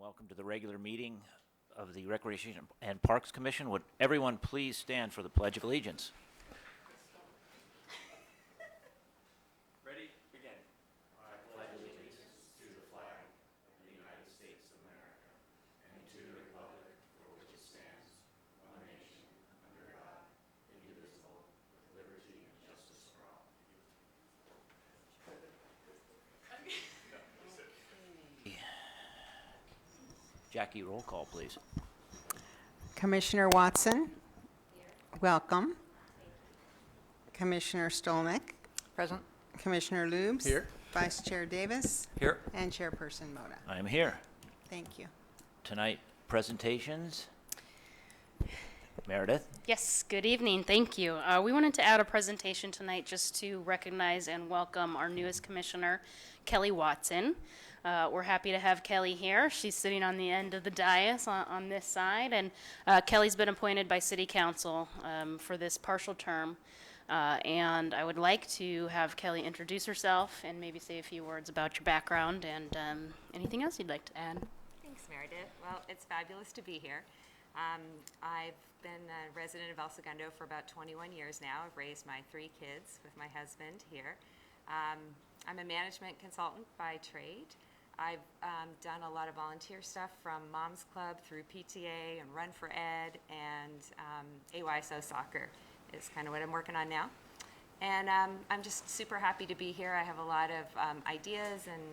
welcome to the regular meeting of the Recreation and Parks Commission. Would everyone please stand for the Pledge of Allegiance? Ready? Begin. I pledge allegiance to the flag of the United States of America and to the republic for which it stands, one nation, under God, indivisible, with liberty and justice for all. Jackie, roll call, please. Commissioner Watson. Welcome. Commissioner Stolnick. Present. Commissioner Lubes. Here. Vice Chair Davis. Here. And Chairperson Moda. I am here. Thank you. Tonight, presentations. Meredith? Yes, good evening. Thank you. We wanted to add a presentation tonight just to recognize and welcome our newest commissioner, Kelly Watson. We're happy to have Kelly here. She's sitting on the end of the dais on this side, and Kelly's been appointed by City Council for this partial term. And I would like to have Kelly introduce herself and maybe say a few words about your background and anything else you'd like to add. Thanks, Meredith. Well, it's fabulous to be here. I've been a resident of El Segundo for about 21 years now. I've raised my 3 kids with my husband here. I'm a management consultant by trade. I've done a lot of volunteer stuff from Moms Club through PTA and Run for Ed and AYSO soccer is kind of what I'm working on now. And I'm just super happy to be here. I have a lot of ideas and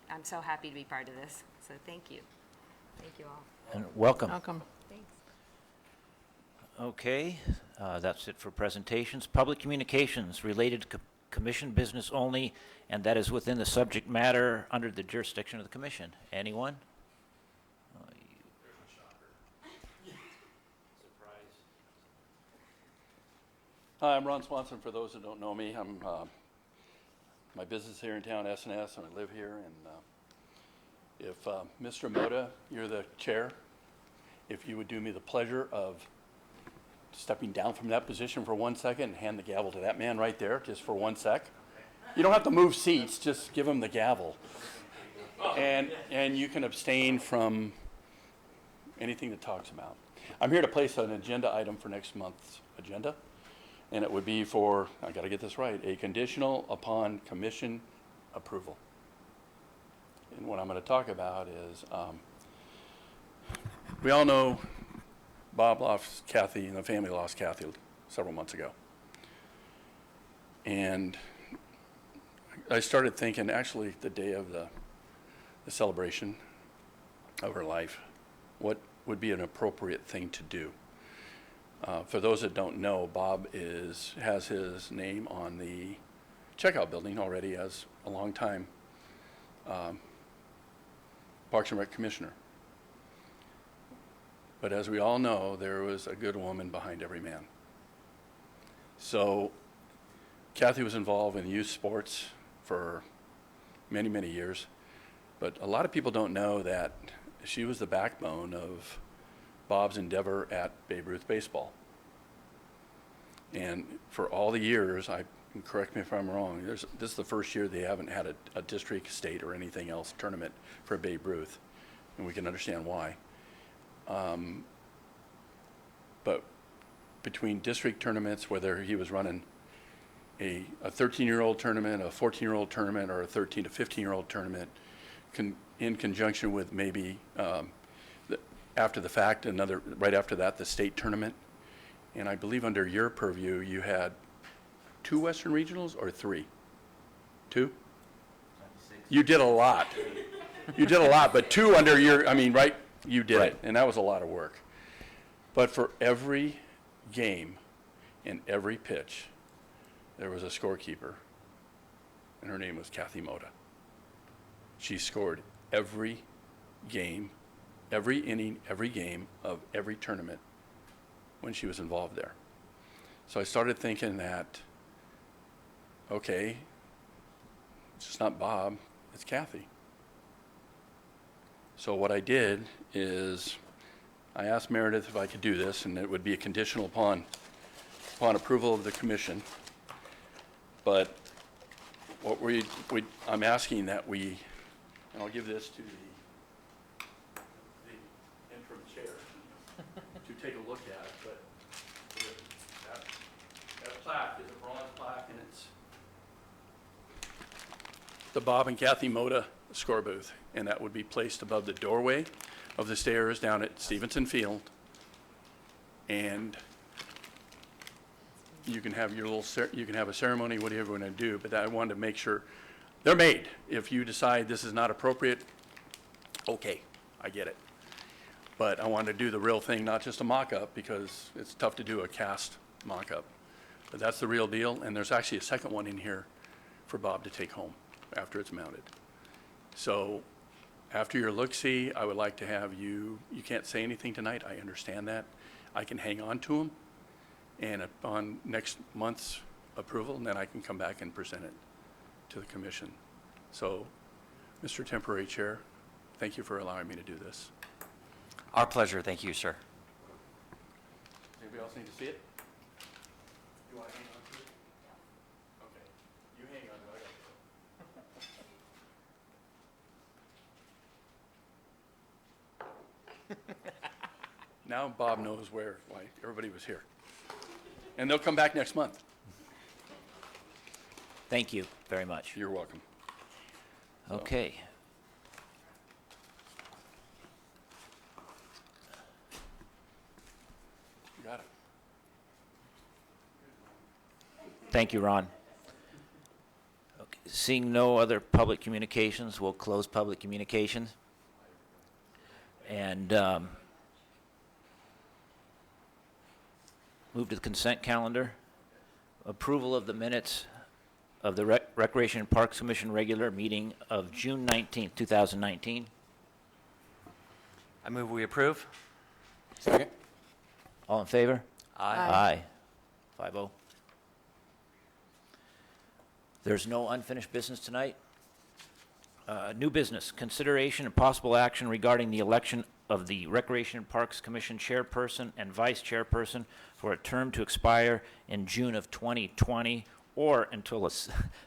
I'm so happy to be part of this. So thank you. Thank you all. And welcome. Welcome. Thanks. Okay, that's it for presentations. Public communications related to commission business only, and that is within the subject matter under the jurisdiction of the commission. Anyone? Hi, I'm Ron Swanson. For those who don't know me, I'm my business here in town, S&S, and I live here. And if Mr. Moda, you're the chair, if you would do me the pleasure of stepping down from that position for 1 second and hand the gavel to that man right there, just for 1 sec. You don't have to move seats, just give him the gavel. And you can abstain from anything that talks about. I'm here to place an agenda item for next month's agenda, and it would be for, I gotta get this right, a conditional upon commission approval. And what I'm gonna talk about is, we all know Bob lost Kathy, and the family lost Kathy several months ago. And I started thinking, actually, the day of the celebration of her life, what would be an appropriate thing to do? For those that don't know, Bob has his name on the checkout building already as a long-time Parks and Rec commissioner. But as we all know, there was a good woman behind every man. So Kathy was involved in youth sports for many, many years. But a lot of people don't know that she was the backbone of Bob's endeavor at Babe Ruth baseball. And for all the years, correct me if I'm wrong, this is the first year they haven't had a district, state, or anything else tournament for Babe Ruth. And we can understand why. But between district tournaments, whether he was running a 13-year-old tournament, a 14-year-old tournament, or a 13 to 15-year-old tournament, in conjunction with maybe after the fact, right after that, the state tournament. And I believe under your purview, you had 2 Western Regionals or 3? 2? You did a lot. You did a lot, but 2 under your, right? You did it, and that was a lot of work. But for every game and every pitch, there was a scorekeeper, and her name was Kathy Moda. She scored every game, every inning, every game of every tournament when she was involved there. So I started thinking that, okay, it's just not Bob, it's Kathy. So what I did is I asked Meredith if I could do this, and it would be a conditional upon approval of the commission. But what I'm asking that we, and I'll give this to from the chair to take a look at, but that plaque is a bronze plaque, and it's the Bob and Kathy Moda score booth, and that would be placed above the doorway of the stairs down at Stevenson Field. And you can have your you can have a ceremony, whatever you want to do, but I wanted to make sure, they're made. If you decide this is not appropriate, okay, I get it. But I wanted to do the real thing, not just a mock-up, because it's tough to do a cast mock-up. But that's the real deal, and there's actually a second one in here for Bob to take home after it's mounted. So after your look-see, I would like to have you can't say anything tonight, I understand that. I can hang on to them, and upon next month's approval, and then I can come back and present it to the commission. So, Mr. Temporary Chair, thank you for allowing me to do this. Our pleasure. Thank you, sir. Anybody else need to see it? Do I hang on to it? Okay. You hang on to it. Now Bob knows why everybody was here. And they'll come back next month. Thank you very much. You're welcome. Okay. You got it. Thank you, Ron. Okay. Seeing no other public communications, we'll close public communications. And move to the consent calendar. Approval of the minutes of the Recreation and Parks Commission regular meeting of June 19th, 2019. I move we approve. Second. All in favor? Aye. Aye. 5-0. There's no unfinished business tonight. New business, consideration and possible action regarding the election of the Recreation and Parks Commission chairperson and vice chairperson for a term to expire in June of 2020 or until a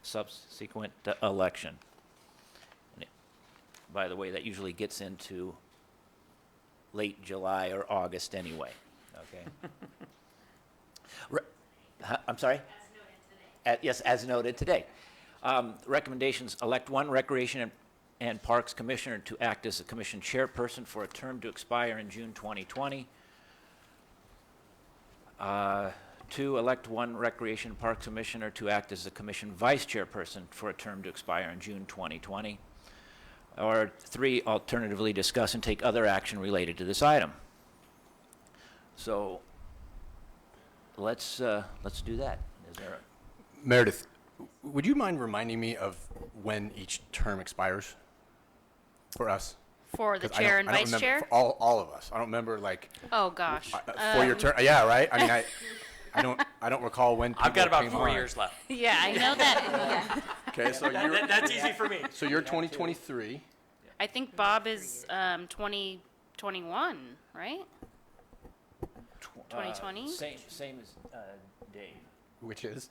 subsequent election. And by the way, that usually gets into late July or August anyway, okay? I'm sorry? Yes, as noted today. Recommendations, elect one Recreation and Parks Commissioner to act as the Commission chairperson for a term to expire in June 2020. 2, elect one Recreation and Parks Commissioner to act as the Commission vice chairperson for a term to expire in June 2020. Or 3, alternatively discuss and take other action related to this item. So let's do that. Is there a Meredith, would you mind reminding me of when each term expires for us? For the 'Cause I chair don't- and I don't vice remember- chair? For all of us. I don't remember like Oh, gosh. for your term. Yeah, right. I mean, I don't recall when. I've got people about came 4 on. years left. Yeah, I know that. Okay, so you're That's easy for me. so you're 2023, I think Bob is 2021, right? 2020? Same as Dave. which is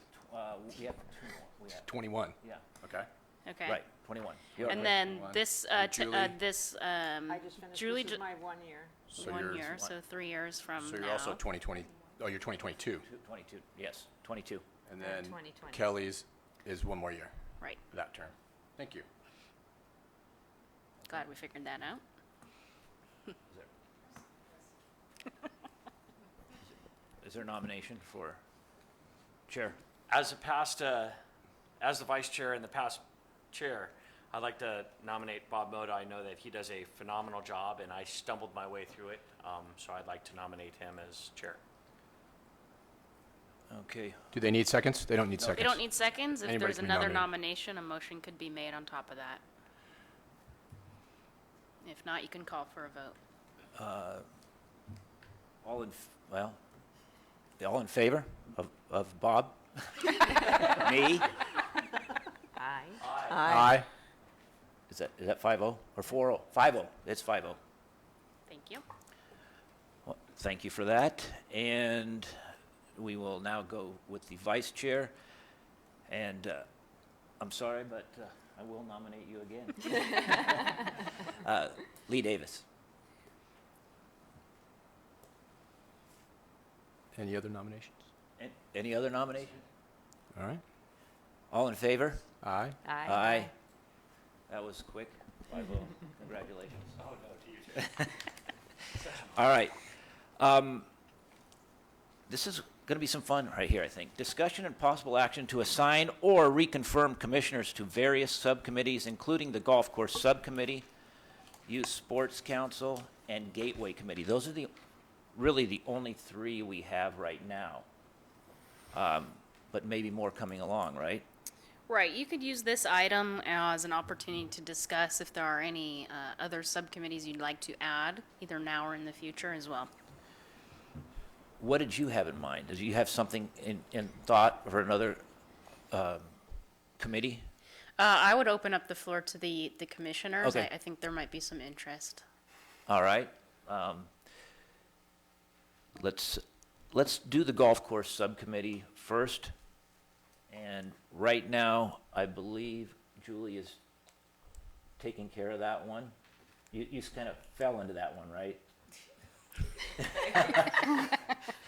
We have 2 more. We have, 21. yeah, Okay. Okay. right, 21. You're And right. then One. this, And Julie? I just finished, Julie this is ju- my 1 year. So 1 you're year, so 3 years from so now. you're also 2020. Oh, you're 2022. 22, yes, 22. And then 2020. Kelly's is 1 more year Right. for that term. Thank you. Glad we figured that out. Is there a nomination for chair? As the vice chair and the past chair, I'd like to nominate Bob Moda. I know that he does a phenomenal job, and I stumbled my way through it. So I'd like to nominate him as chair. Okay, Do they need seconds? They don't need They seconds. don't need seconds. If Anybody there's can be another nominated. nomination, a motion could be made on top of that. If not, you can call for a vote. all in, all in favor of Bob? Me? Aye. Aye. Is that 5-0 or 4-0? 5-0, it's 5-0. Thank you. Well, thank you for that, and we will now go with the vice chair, and I'm sorry, but I will nominate you again. Lee Davis. Any other nominations? Any other nominations? All right. All in favor? Aye. Aye. That was quick. 5-0. Congratulations. Oh, no, to you. All right. This is going to be some fun right here, I think. Discussion and possible action to assign or reconfirm commissioners to various subcommittees, including the Golf Course Subcommittee, Youth Sports Council, and Gateway Committee. Those are really the only three we have right now. But maybe more coming along, right? Right, you could use this item as an opportunity to discuss if there are any other subcommittees you'd like to add, either now or in the future as well. What did you have in mind? Did you have something in thought for another committee? I would open up the floor to the commissioners. Okay. I think there might be some interest. All right. Let's do the golf course subcommittee first. And right now, I believe Julie is taking care of that one. You kind of fell into that one, right?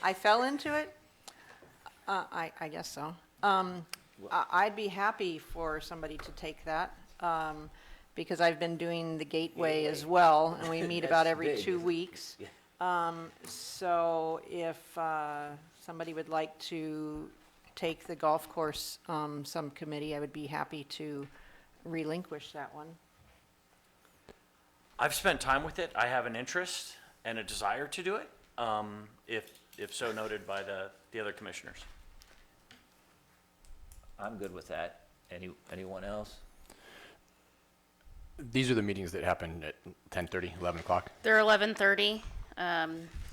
I fell into it? I guess so. I'd be happy for somebody to take that, because I've been doing the Gateway as well, and we meet about That's every big, 2 isn't it? weeks. So if somebody would like to take the golf course subcommittee, I would be happy to relinquish that one. I've spent time with it. I have an interest and a desire to do it, if so noted by the other commissioners. I'm good with that. Anyone else? These are the meetings that happen at 10:30, 11 o'clock. They're 11:30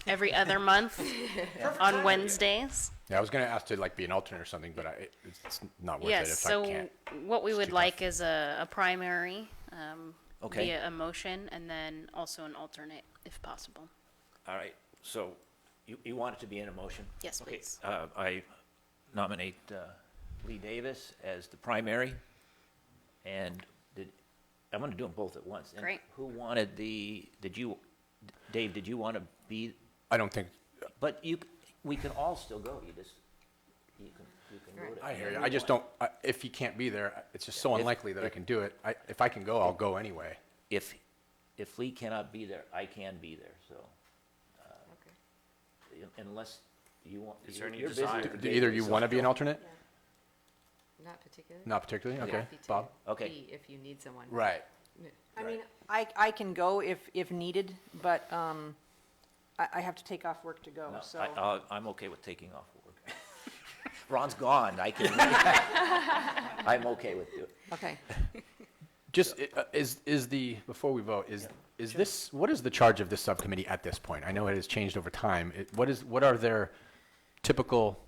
every other month on Wednesdays. Yeah, I was going to ask to like be an alternate or something, but it's not worth it Yes, if so I can't. what we It's would too like tough. is a primary Okay. via a motion, and then also an alternate if possible. All right. So you want it to be in a motion? Yes, Okay, please. I nominate Lee Davis as the primary. And I'm going to do them both at once. And Great. who wanted Dave, did you want to be, I don't think, but we can all still go. You can vote it. I hear you. I just don't, if he can't be there, it's just so If- unlikely that I can do it. If I can go, I'll go anyway. If Lee cannot be there, I can be there, so. Unless you want. Is there any you're busy desire? with Do either you Dave, want to be an alternate? Not particularly. Not particularly? Okay. Happy to Bob? Okay. be if you need someone. Right. I mean, I can go if needed, but I have to take off work to go, No, so. I'm okay with taking off work. Ron's gone, I'm okay with it. Okay. Just, before we vote, what is the charge of this subcommittee at this point? I know it has changed over time. What are their typical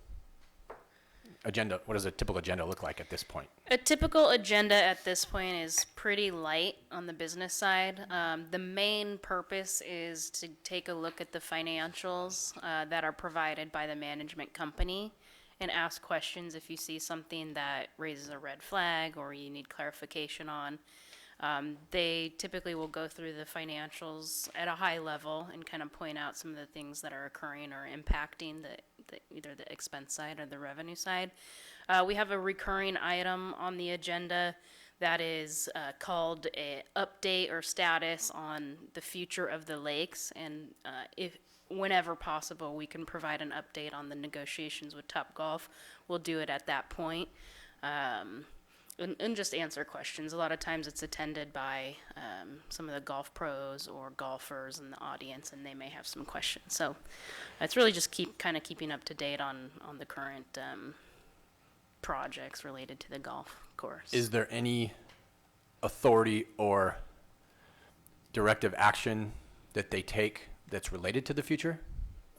agenda, what does a typical agenda look like at this point? A typical agenda at this point is pretty light on the business side. The main purpose is to take a look at the financials that are provided by the management company and ask questions if you see something that raises a red flag or you need clarification on. They typically will go through the financials at a high level and kind of point out some of the things that are occurring or impacting either the expense side or the revenue side. We have a recurring item on the agenda that is called a update or status on the future of the lakes, and whenever possible, we can provide an update on the negotiations with Topgolf. We'll do it at that point. And just answer questions. A lot of times it's attended by some of the golf pros or golfers in the audience, and they may have some questions. So it's really just keeping up to date on the current projects related to the golf course. Is there any authority or directive action that they take that's related to the future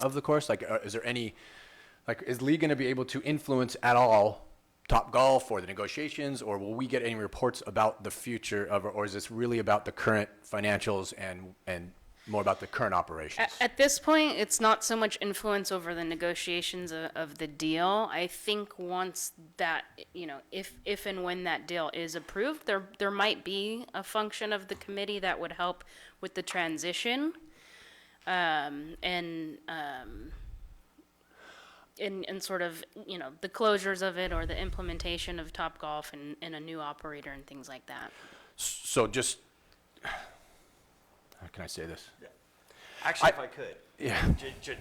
of the course? Like, is there any, like, is Lee going to be able to influence at all Topgolf or the negotiations, or will we get any reports about the future of, or is this really about the current financials and more about the current operations? At this point, it's not so much influence over the negotiations of the deal. I think once that, if and when that deal is approved, there might be a function of the committee that would help with the transition. in sort of, you know, the closures of it or the implementation of Topgolf and a new operator and things like that. So just, how can I say this? Actually, if I could. Yeah.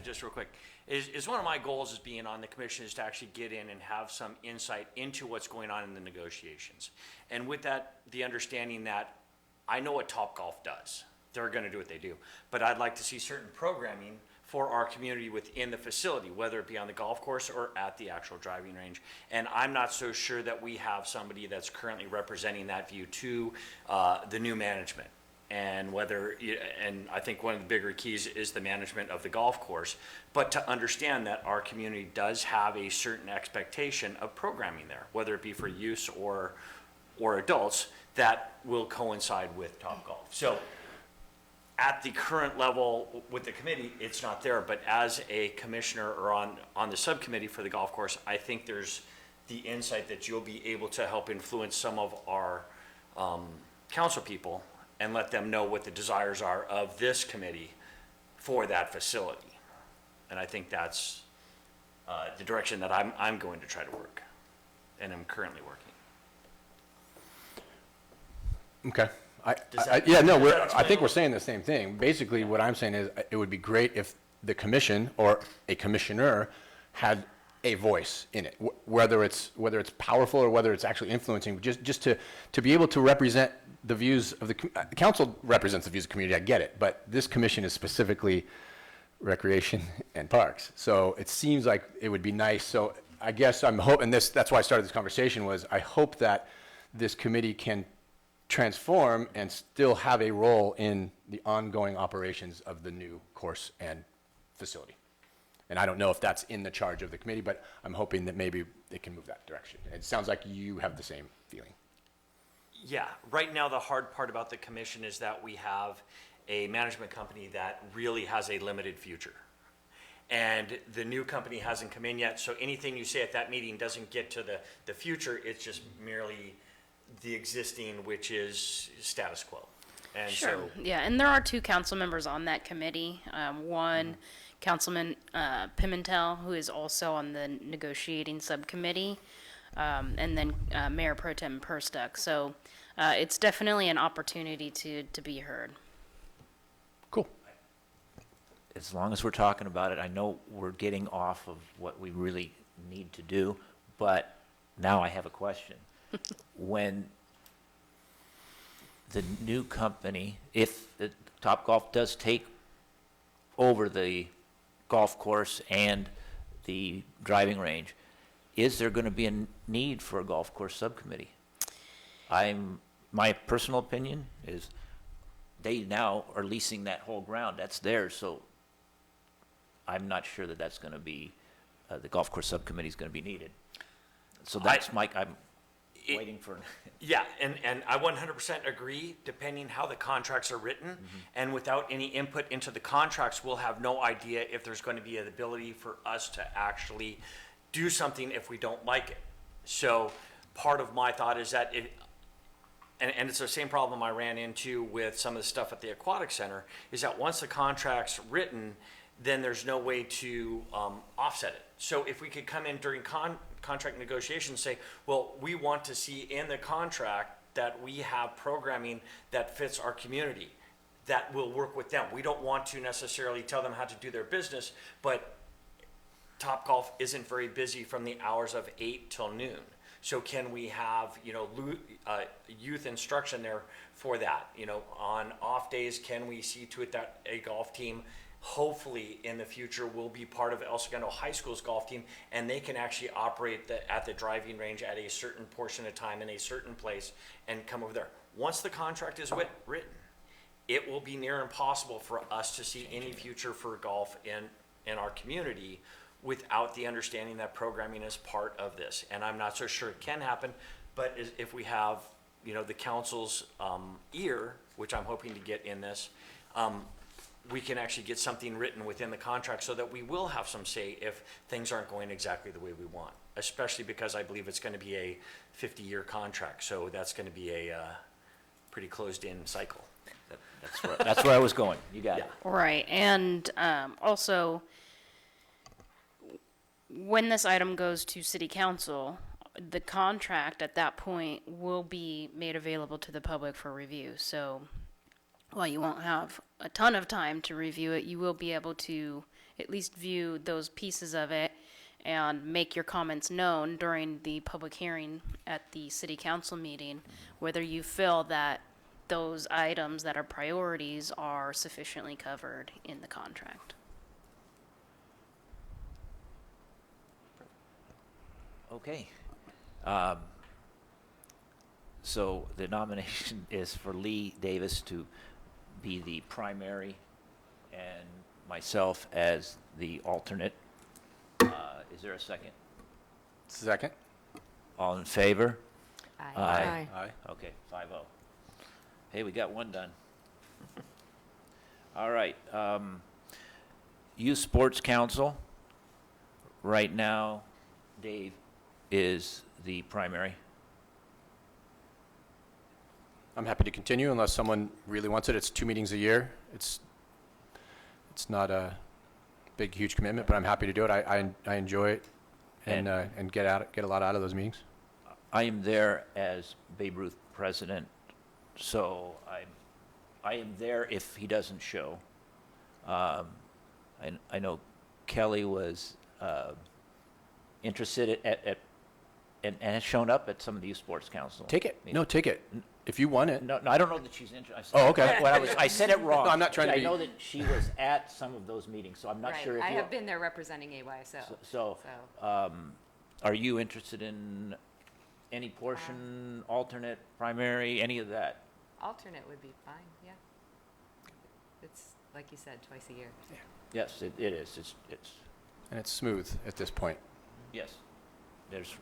Just real quick, is one of my goals is being on the commission is to actually get in and have some insight into what's going on in the negotiations. And with that, the understanding that I know what Topgolf does. They're going to do what they do. But I'd like to see certain programming for our community within the facility, whether it be on the golf course or at the actual driving range. And I'm not so sure that we have somebody that's currently representing that view to the new management. And and I think one of the bigger keys is the management of the golf course, but to understand that our community does have a certain expectation of programming there, whether it be for use or adults, that will coincide with Topgolf. So at the current level with the committee, it's not there, but as a commissioner or on the subcommittee for the golf course, I think there's the insight that you'll be able to help influence some of our council people and let them know what the desires are of this committee for that facility. And I think that's the direction that I'm going to try to work, and I'm currently working. Okay. Does that- Yeah, no, does that I explain think it? we're saying the same thing. Basically, what I'm saying is it would be great if the commission or a commissioner had a voice in it, whether it's powerful or whether it's actually influencing, just to be able to represent the views of the council represents the views of the community, I get it, but this commission is specifically recreation and parks. So it seems like it would be nice. So I guess I'm hoping that's why I started this conversation was I hope that this committee can transform and still have a role in the ongoing operations of the new course and facility. And I don't know if that's in the charge of the committee, but I'm hoping that maybe it can move that direction. It sounds like you have the same feeling. Yeah, right now the hard part about the commission is that we have a management company that really has a limited future. And the new company hasn't come in yet, so anything you say at that meeting doesn't get to the future, it's just merely the existing, which is status quo. And Sure. so, Yeah, and there are two council members on that committee. One, Councilman Pimentel, who is also on the negotiating subcommittee, and then Mayor Pro Tem Perstuck. So it's definitely an opportunity to be heard. Cool. As long as we're talking about it, I know we're getting off of what we really need to do, but now I have a question. When the new company, if the Topgolf does take over the golf course and the driving range, is there going to be a need for a golf course subcommittee? My personal opinion is they now are leasing that whole ground. That's theirs, so I'm not sure that that's going to be, the golf course subcommittee is going to be needed. So that's I'm waiting for. yeah, and I 100% agree, depending how the contracts are written. And without any input into the contracts, we'll have no idea if there's going to be an ability for us to actually do something if we don't like it. So part of my thought is that and it's the same problem I ran into with some of the stuff at the aquatic center, is that once the contract's written, then there's no way to offset it. So if we could come in during contract negotiations and say, well, we want to see in the contract that we have programming that fits our community, that will work with them. We don't want to necessarily tell them how to do their business, but Topgolf isn't very busy from the hours of 8 till noon. So can we have, youth instruction there for that? On off days, can we see to it that a golf team, hopefully in the future, will be part of El Segundo High School's golf team, and they can actually operate at the driving range at a certain portion of time in a certain place and come over there. Once the contract is written, it will be near impossible for us to see any future for golf in our community without the understanding that programming is part of this. And I'm not so sure it can happen, but if we have, the council's ear, which I'm hoping to get in this, we can actually get something written within the contract so that we will have some say if things aren't going exactly the way we want, especially because I believe it's going to be a 50-year contract. So that's going to be a pretty closed-in cycle. That's where I was going. You got it. Right, and also, when this item goes to city council, the contract at that point will be made available to the public for review. So while you won't have a ton of time to review it, you will be able to at least view those pieces of it and make your comments known during the public hearing at the city council meeting, whether you feel that those items that are priorities are sufficiently covered in the contract. Okay. So the nomination is for Lee Davis to be the primary and myself as the alternate. Is there a second? Second? All in favor? Aye. Aye. Okay, 5-0. Hey, we got one done. All right, Youth Sports Council. Right now, Dave is the primary. I'm happy to continue unless someone really wants it. It's 2 meetings a year. It's not a big, huge commitment, but I'm happy to do it. I enjoy it and get a lot out of those meetings. I am there as Babe Ruth president, so I am there if he doesn't show. I know Kelly was interested and has shown up at some of the youth sports council. Take it. meetings. No, take it. If you want it. No, I don't know that she's interested. Oh, okay. I said it wrong. No, I'm not trying to I be- know that she was at some of those meetings, so I'm not Right, sure if I you. have been there representing AYSO. So, are you interested in any portion, alternate, primary, any of that? Alternate would be fine, yeah. It's, like you said, twice a year. Yes, it is. It's, And it's smooth at this point. yes. There's,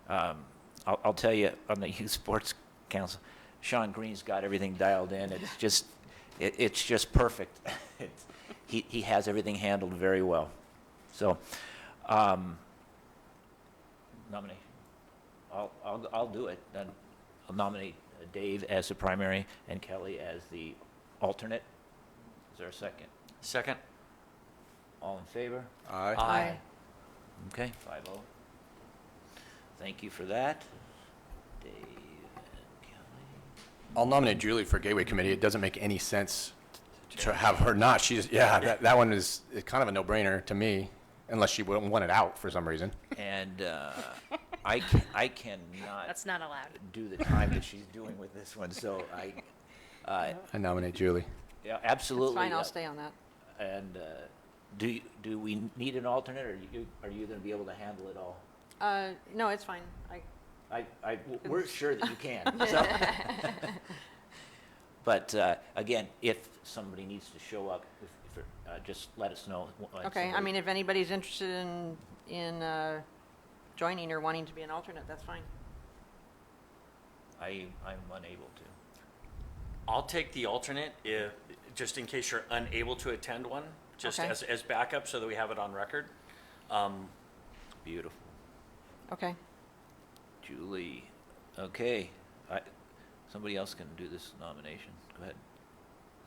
I'll tell you, on the youth sports council, Sean Green's got everything dialed in. It's just, it's just perfect. He has everything handled very well. So, nomination. I'll do it. Then I'll nominate Dave as the primary and Kelly as the alternate. Is there a second? Second? All in favor? Aye. Aye. Okay, 5-0. Thank you for that. Dave and Kelly. I'll nominate Julie for Gateway Committee. It doesn't make any sense to have her not. She's, yeah, that one is kind of a no-brainer to me, unless she wouldn't want it out for some reason. And I cannot That's not allowed. do the time that she's doing with this one, so I nominate Julie. yeah, absolutely. It's fine, I'll stay on that. And do we need an alternate, or are you going to be able to handle it all? No, it's fine. We're sure that you can. So. But again, if somebody needs to show up, just let us know. when Okay, I somebody- mean, if anybody's interested in joining or wanting to be an alternate, that's fine. I'm unable to. I'll take the alternate if, just in case you're unable to attend one, just Okay. as backup so that we have it on record. Beautiful. Okay. Julie, okay. Somebody else can do this nomination. Go ahead.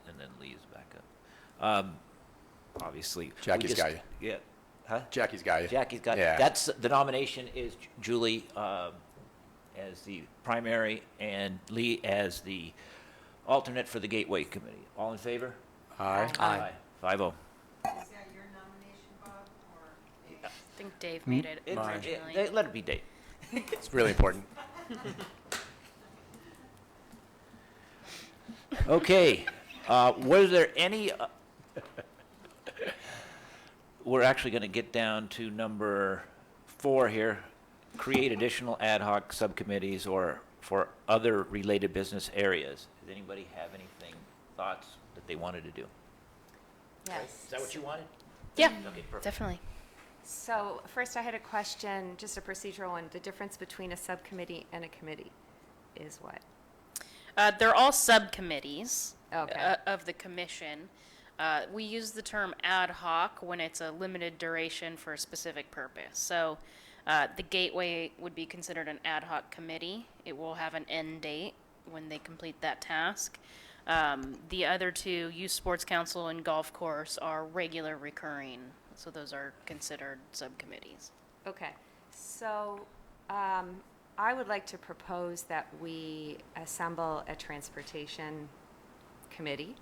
And then Lee is back up. Obviously. we Jackie's just- got you. Yeah. Huh? Jackie's got you. Jackie's got, Yeah. that's, the nomination is Julie as the primary and Lee as the alternate for the Gateway Committee. All in favor? Aye. Aye. 5-0. Is that your nomination, Bob, or? I think Dave made it originally. Let it be Dave. It's really important. Okay, was there any, we're actually going to get down to number 4 here. Create additional ad hoc subcommittees or for other related business areas. Does anybody have anything, thoughts that they wanted to do? Yes. Is that what you wanted? Yeah, Okay, perfect. definitely. So first I had a question, just a procedural one. The difference between a subcommittee and a committee is what? They're all subcommittees Okay. of the commission. We use the term ad hoc when it's a limited duration for a specific purpose. So the Gateway would be considered an ad hoc committee. It will have an end date when they complete that task. The other two, Youth Sports Council and Golf Course, are regular recurring So those are considered subcommittees. Okay, so I would like to propose that we assemble a transportation committee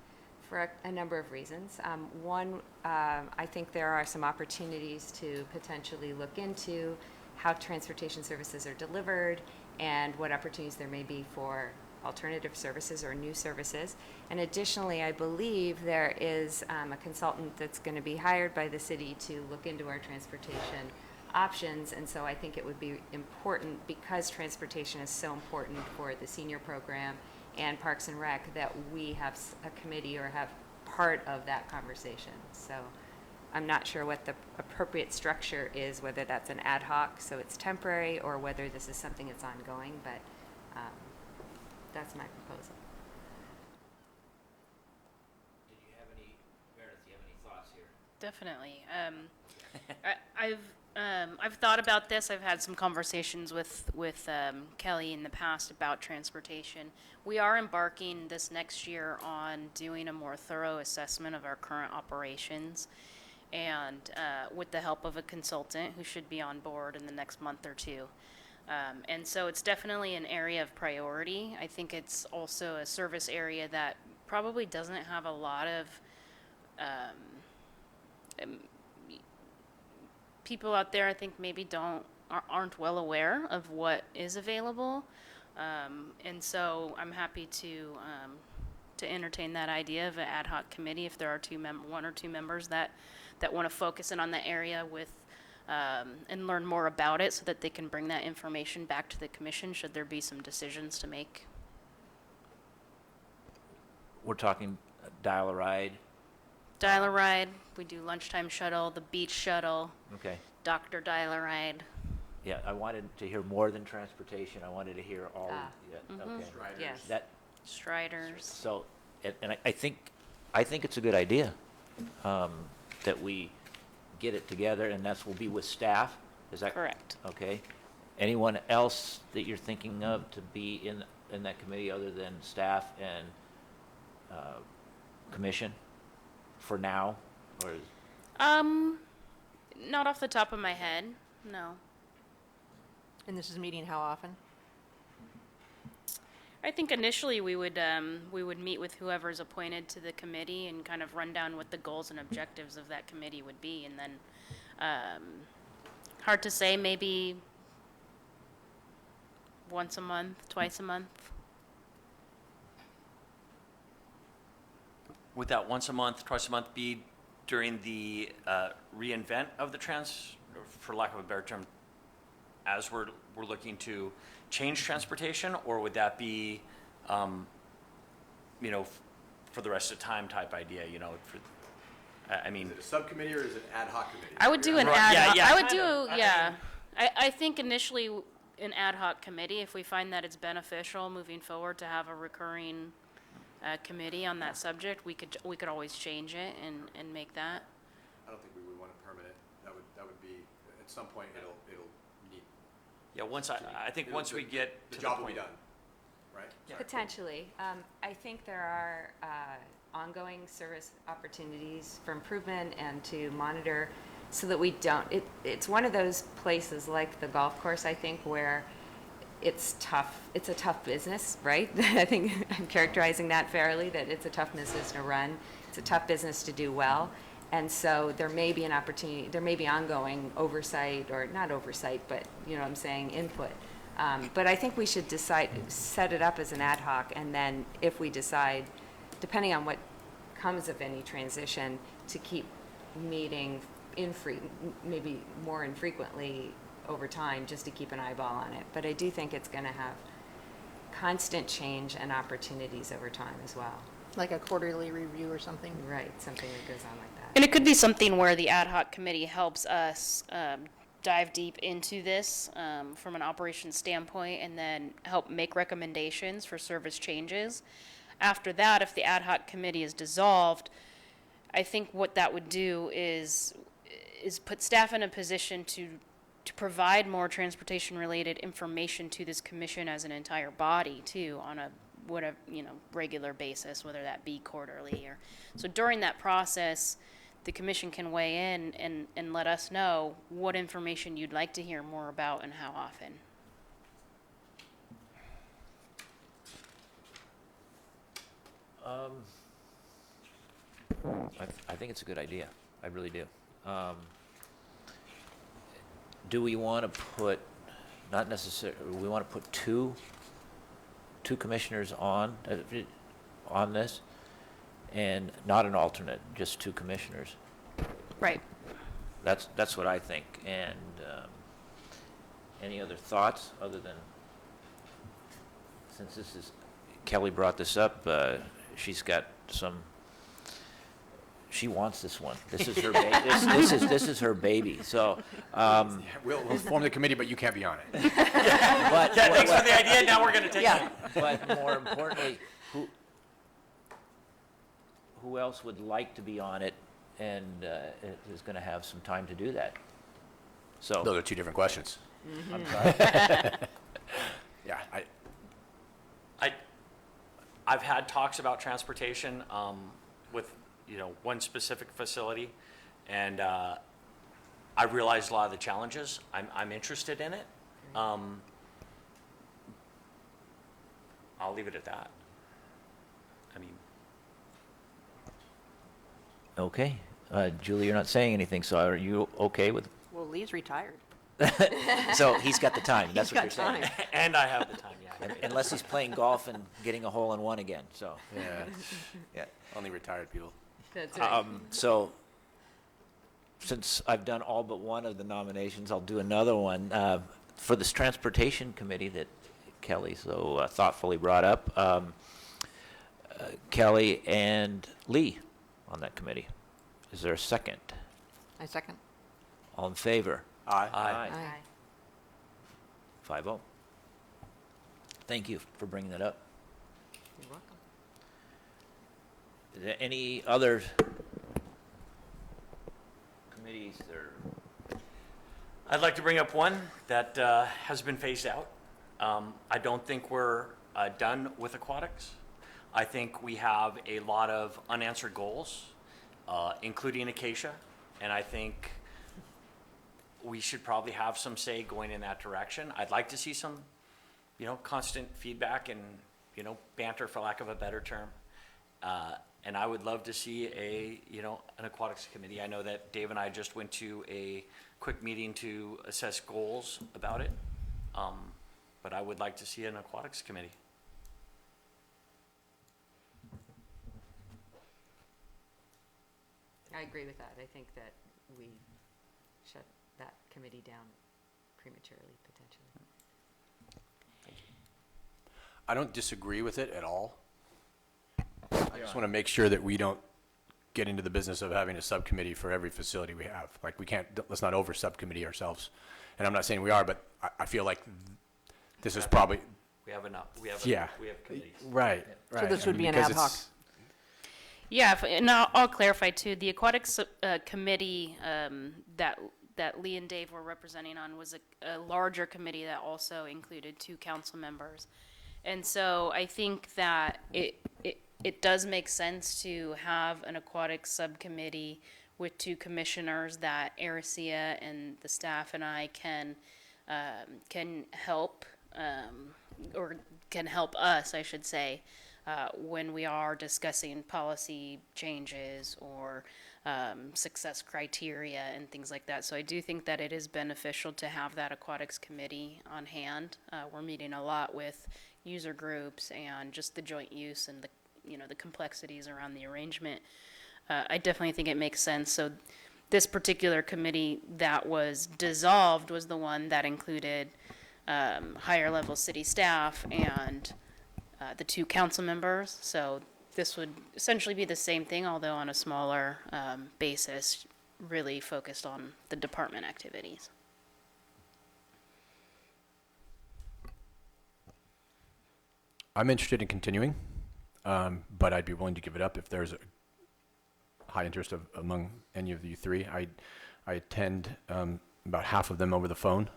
for a number of reasons. One, I think there are some opportunities to potentially look into how transportation services are delivered and what opportunities there may be for alternative services or new services. And additionally, I believe there is a consultant that's going to be hired by the city to look into our transportation options. And so I think it would be important, because transportation is so important for the senior program and Parks and Rec, that we have a committee or have part of that conversation. So I'm not sure what the appropriate structure is, whether that's an ad hoc, so it's temporary, or whether this is something that's ongoing, but that's my proposal. Did you have any, Meredith, do you have any thoughts here? Definitely. I've thought about this. I've had some conversations with Kelly in the past about transportation. We are embarking this next year on doing a more thorough assessment of our current operations, and with the help of a consultant who should be on board in the next month or two. And so it's definitely an area of priority. I think it's also a service area that probably doesn't have a lot of people out there. I think maybe aren't well aware of what is available, and so I'm happy to entertain that idea of an ad hoc committee if there are one or two members that want to focus in on the area with and learn more about it, so that they can bring that information back to the commission should there be some decisions to make. We're talking Dial-A-Ride, Dial-A-Ride, we do lunchtime shuttle, the beach shuttle, okay. Dr. Dial-A-Ride. Yeah, I wanted to hear more than transportation. I wanted to hear all, yeah, okay. Yes. That, Striders. so, and I think it's a good idea, that we get it together, and that's will be with staff, is that? Correct. Okay. Anyone else that you're thinking of to be in that committee other than staff and, commission for now, or? Not off the top of my head, no. And this is meeting how often? I think initially we would meet with whoever's appointed to the committee and kind of run down what the goals and objectives of that committee would be, and then, hard to say, maybe once a month, twice a month. Would that once a month, twice a month be during the reinvent of the for lack of a better term, as we're looking to change transportation, or would that be, for the rest of the time type idea, I mean. Is it a subcommittee or is it an ad hoc committee? I would do an Right, ad yeah, hoc, yeah, I would kind do, of. yeah. I think initially an ad hoc committee, if we find that it's beneficial moving forward to have a recurring committee on that subject, we could always change it and make that. I don't think we would want it permanent. That would be, at some point, it'll need, Yeah, I think once we get the to job the will be point. done, right? Yeah. Potentially. I think there are ongoing service opportunities for improvement and to monitor so that we don't, it's one of those places like the golf course, I think, where it's tough. It's a tough business, right? I think I'm characterizing that fairly, that it's a tough business to run. It's a tough business to do well. And so there may be an opportunity, there may be ongoing oversight, or not oversight, but, you know what I'm saying, input. But I think we should set it up as an ad hoc, and then if we decide, depending on what comes of any transition, to keep meeting maybe more infrequently over time, just to keep an eyeball on it. But I do think it's going to have constant change and opportunities over time as well. Like a quarterly review or something? Right, something that goes on like that. And it could be something where the ad hoc committee helps us dive deep into this from an operations standpoint, and then help make recommendations for service changes. After that, if the ad hoc committee is dissolved, I think what that would do is put staff in a position to provide more transportation-related information to this commission as an entire body too, on a regular basis, whether that be quarterly or. So during that process, the commission can weigh in and let us know what information you'd like to hear more about and how often. I think it's a good idea. I really do. Do we want to put, not necessarily, we want to put two commissioners on this? And not an alternate, just two commissioners? Right. That's what I think. And any other thoughts other than, since this is, Kelly brought this up, she's got some, she wants this one. This is her baby. This is her baby. So, We'll form the committee, but you can't be on it. but Thanks for the idea, now we're gonna take it. Yeah, but more importantly, who else would like to be on it and is going to have some time to do that? So, Those are two different questions. I'm sorry. Yeah, I've had talks about transportation with, one specific facility, and I realized a lot of the challenges. I'm interested in it. I'll leave it at that. I mean, Okay. Julie, you're not saying anything, so are you okay with? well, Lee's retired. So he's got the time. That's He's what you're got saying. time. and I have the time, yeah. Unless he's playing golf and getting a hole in one again. So, yeah, yeah. only retired people. That's right. So, since I've done all but one of the nominations, I'll do another one. For this transportation committee that Kelly so thoughtfully brought up, Kelly and Lee on that committee. Is there a second? I second. All in favor? Aye. Aye. Aye. 5-0. Thank you for bringing that up. You're welcome. Is there any other committees or? I'd like to bring up one that has been phased out. I don't think we're done with aquatics. I think we have a lot of unanswered goals, including Acacia, and I think we should probably have some say going in that direction. I'd like to see some, constant feedback and, banter, for lack of a better term. And I would love to see an aquatics committee. I know that Dave and I just went to a quick meeting to assess goals about it. But I would like to see an aquatics committee. I agree with that. I think that we shut that committee down prematurely, potentially. I don't disagree with it at all. I just want to make sure that we don't get into the business of having a subcommittee for every facility we have. Like, we can't, let's not over subcommittee ourselves. And I'm not saying we are, but I feel like this is probably, We have enough, we have Yeah. committees. right. So this would be an because ad hoc. it's- Yeah, and I'll clarify too. The aquatics committee that Lee and Dave were representing on was a larger committee that also included 2 council members, and so I think that it does make sense to have an aquatics subcommittee with 2 commissioners that Aricia and the staff and I can help or can help us, I should say. When we are discussing policy changes or success criteria and things like that. So I do think that it is beneficial to have that aquatics committee on hand. We're meeting a lot with user groups and just the joint use and the complexities around the arrangement. I definitely think it makes sense. So this particular committee that was dissolved was the one that included higher level city staff and the 2 council members. So this would essentially be the same thing, although on a smaller basis, really focused on the department activities. I'm interested in continuing, but I'd be willing to give it up if there's a high interest among any of you 3. I attend about half of them over the phone.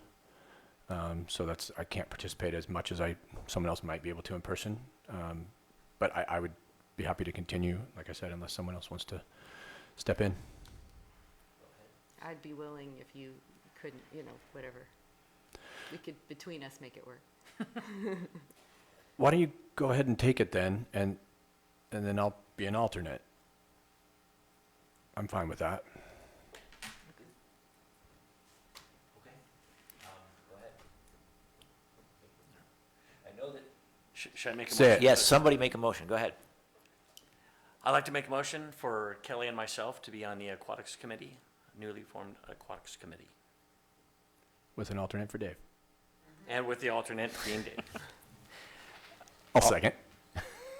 So I can't participate as much as someone else might be able to in person. But I would be happy to continue, like I said, unless someone else wants to step in. I'd be willing if you couldn't, whatever. We could, between us, make it work. Why don't you go ahead and take it then, and then I'll be an alternate. I'm fine with that. Okay. Go ahead. I know that. Should I make a Say motion? it. Yes, somebody make a motion. Go ahead. I'd like to make a motion for Kelly and myself to be on the Aquatics Committee, newly formed Aquatics Committee. With an alternate for Dave. And with the alternate being Dave. I'll second.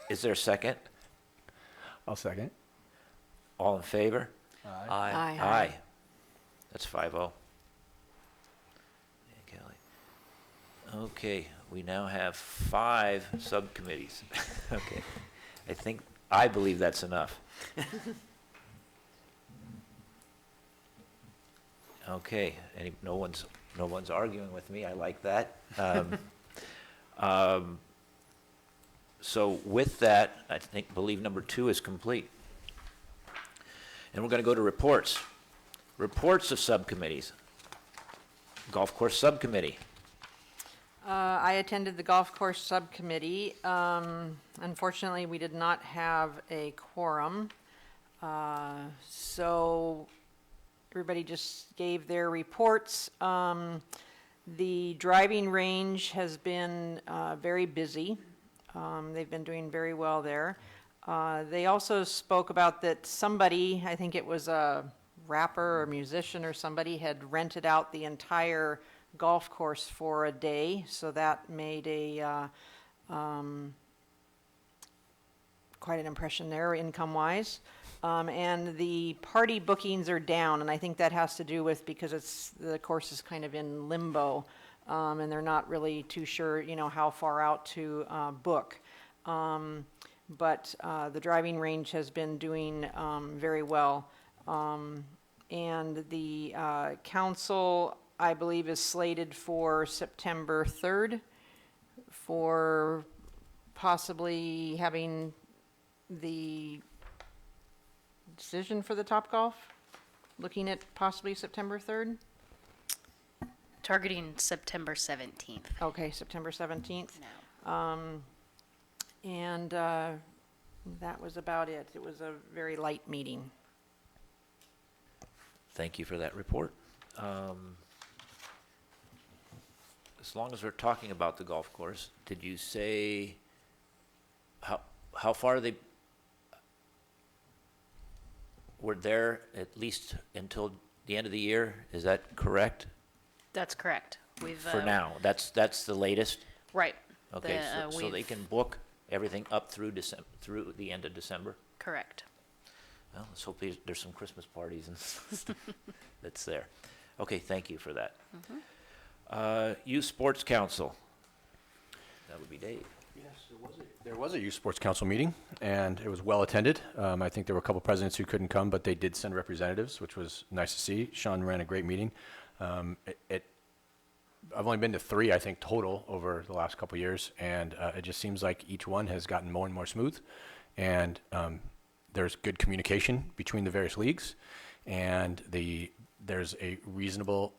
Is there a second? I'll second. All in favor? Aye. Aye. That's 5-0. Yeah, Kelly. Okay, we now have 5 subcommittees. Okay. I believe that's enough. Okay, no one's arguing with me. I like that. So with that, I believe number 2 is complete. And we're going to go to reports. Reports of subcommittees. Golf course subcommittee. I attended the golf course subcommittee. Unfortunately, we did not have a quorum. So everybody just gave their reports. The driving range has been very busy. They've been doing very well there. They also spoke about that somebody, I think it was a rapper or musician or somebody, had rented out the entire golf course for a day, so that made a quite an impression there income-wise. And the party bookings are down, and I think that has to do with because the course is kind of in limbo, and they're not really too sure, how far out to book. But the driving range has been doing very well. And the council, I believe, is slated for September 3rd for possibly having the decision for the Topgolf, looking at possibly September 3rd. Targeting September 17th. Okay, September 17th. No. And that was about it. It was a very light meeting. Thank you for that report. As long as we're talking about the golf course, did you say how far they were there at least until the end of the year? Is that correct? That's correct. We've For now, that's the latest? Right. Okay, so they we've- can book everything up through through the end of December? Correct. Well, let's hope there's some Christmas parties and stuff that's there. Okay, thank you for that. Youth Sports Council. That would be Dave. Yes, there was a youth sports council meeting, and it was well attended. I think there were a couple presidents who couldn't come, but they did send representatives, which was nice to see. Sean ran a great meeting. I've only been to 3, I think, total over the last couple years, and it just seems like each one has gotten more and more smooth, and there's good communication between the various leagues, and there's a reasonable